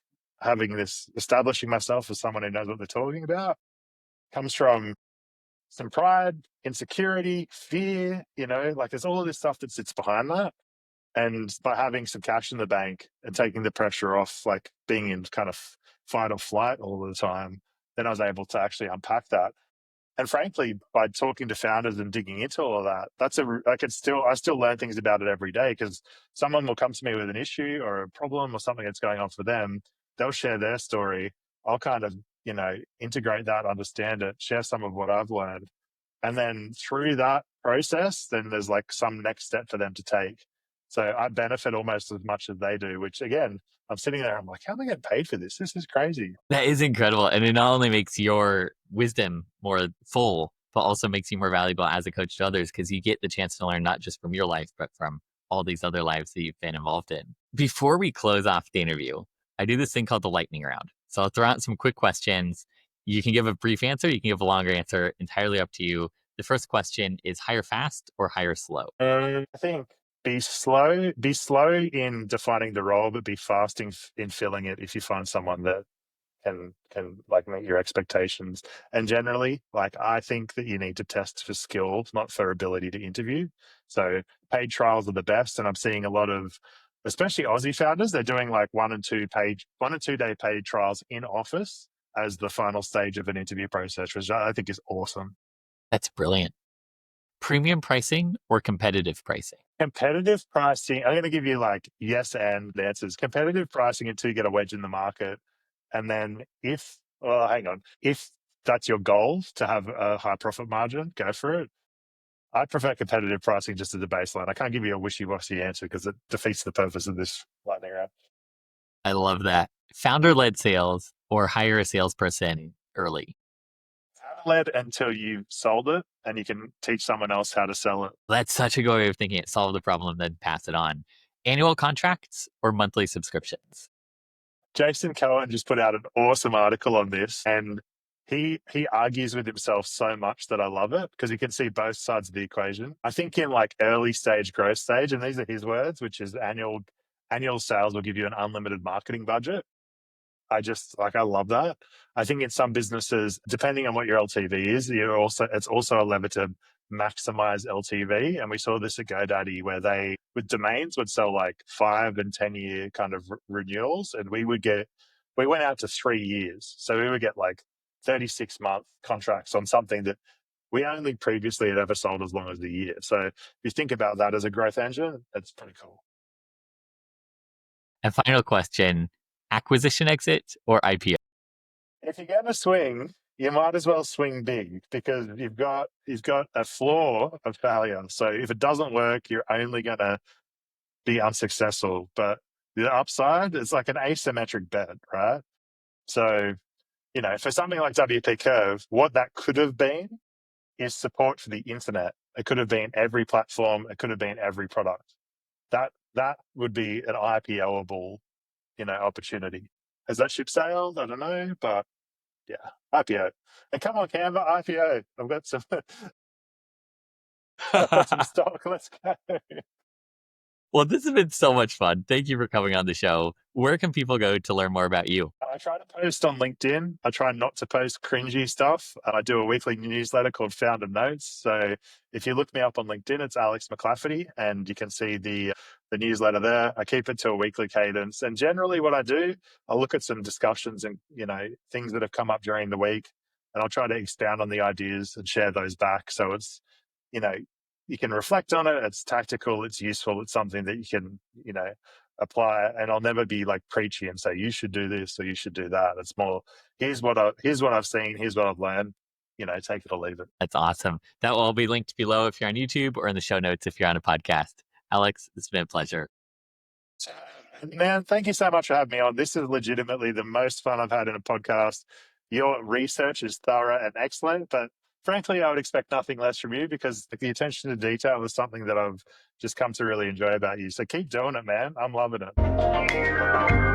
having this establishing myself as someone who knows what they're talking about comes from some pride, insecurity, fear, like there's all of this stuff that sits behind that. And by having some cash in the bank and taking the pressure off, like being in kind of fight or flight all the time, then I was able to actually unpack that. And frankly, by talking to founders and digging into all of that, I still learn things about it every day because someone will come to me with an issue or a problem or something that's going on for them. They'll share their story. I'll kind of, integrate that, understand it, share some of what I've learned. And then through that process, then there's like some next step for them to take. So I benefit almost as much as they do, which again, I'm sitting there, I'm like, how am I getting paid for this? This is crazy. That is incredible. And it not only makes your wisdom more full, but also makes you more valuable as a coach to others because you get the chance to learn not just from your life, but from all these other lives that you've been involved in. Before we close off the interview, I do this thing called the lightning round. So I'll throw out some quick questions. You can give a brief answer, you can give a longer answer, entirely up to you. The first question is hire fast or hire slow? I think be slow in defining the role, but be fast in filling it if you find someone that can like meet your expectations. And generally, like I think that you need to test for skills, not for ability to interview. So paid trials are the best, and I'm seeing a lot of, especially Aussie founders, they're doing like 1 and 2 day paid trials in office as the final stage of an interview process, which I think is awesome. That's brilliant. Premium pricing or competitive pricing? Competitive pricing, I'm going to give you like yes and answers. Competitive pricing until you get a wedge in the market. And then if that's your goal to have a high profit margin, go for it. I prefer competitive pricing just as a baseline. I can't give you a wishy-washy answer because it defeats the purpose of this lightning round. I love that. Founder led sales or hire a salesperson early. Led until you sold it and you can teach someone else how to sell it. That's such a good way of thinking it. Solve the problem, then pass it on. Annual contracts or monthly subscriptions? Jason Cohen just put out an awesome article on this, and he argues with himself so much that I love it because you can see both sides of the equation. I think in like early stage growth stage, and these are his words, which is annual sales will give you an unlimited marketing budget. I love that. I think in some businesses, depending on what your LTV is, it's also a lever to maximize LTV. And we saw this at GoDaddy where they, with domains, would sell like 5 and 10 year kind of renewals. And we went out to 3 years. So we would get like 36-month contracts on something that we only previously had ever sold as long as a year. So if you think about that as a growth engine, it's pretty cool. And final question, acquisition exit or IPO? If you're going to swing, you might as well swing big because you've got a floor of failure. So if it doesn't work, you're only going to be unsuccessful. But the upside is like an asymmetric bet, right? So, for something like WP Curve, what that could have been is support for the internet. It could have been every platform. It could have been every product. That would be an IPO-able, opportunity. Has that ship sailed? I don't know, but yeah, IPO. And come on, Canva, IPO. I've got some, I've got some stock. Let's go. Well, this has been so much fun. Thank you for coming on the show. Where can people go to learn more about you? I try to post on LinkedIn. I try not to post cringy stuff. I do a weekly newsletter called Founder Notes. So if you look me up on LinkedIn, it's Alex McClafferty, and you can see the newsletter there. I keep it to a weekly cadence. And generally what I do, I'll look at some discussions and, things that have come up during the week, and I'll try to expound on the ideas and share those back. So it's, you know, you can reflect on it. It's tactical. It's useful. It's something that you can, apply. And I'll never be like preachy and say you should do this or you should do that. It's more here's what I've seen. Here's what I've learned. Take it or leave it. That's awesome. That will all be linked below if you're on YouTube or in the show notes if you're on a podcast. Alex, it's been a pleasure. Man, thank you so much for having me on. This is legitimately the most fun I've had in a podcast. Your research is thorough and excellent, but frankly, I would expect nothing less from you because the attention to detail is something that I've just come to really enjoy about you. So keep doing it, man. I'm loving it.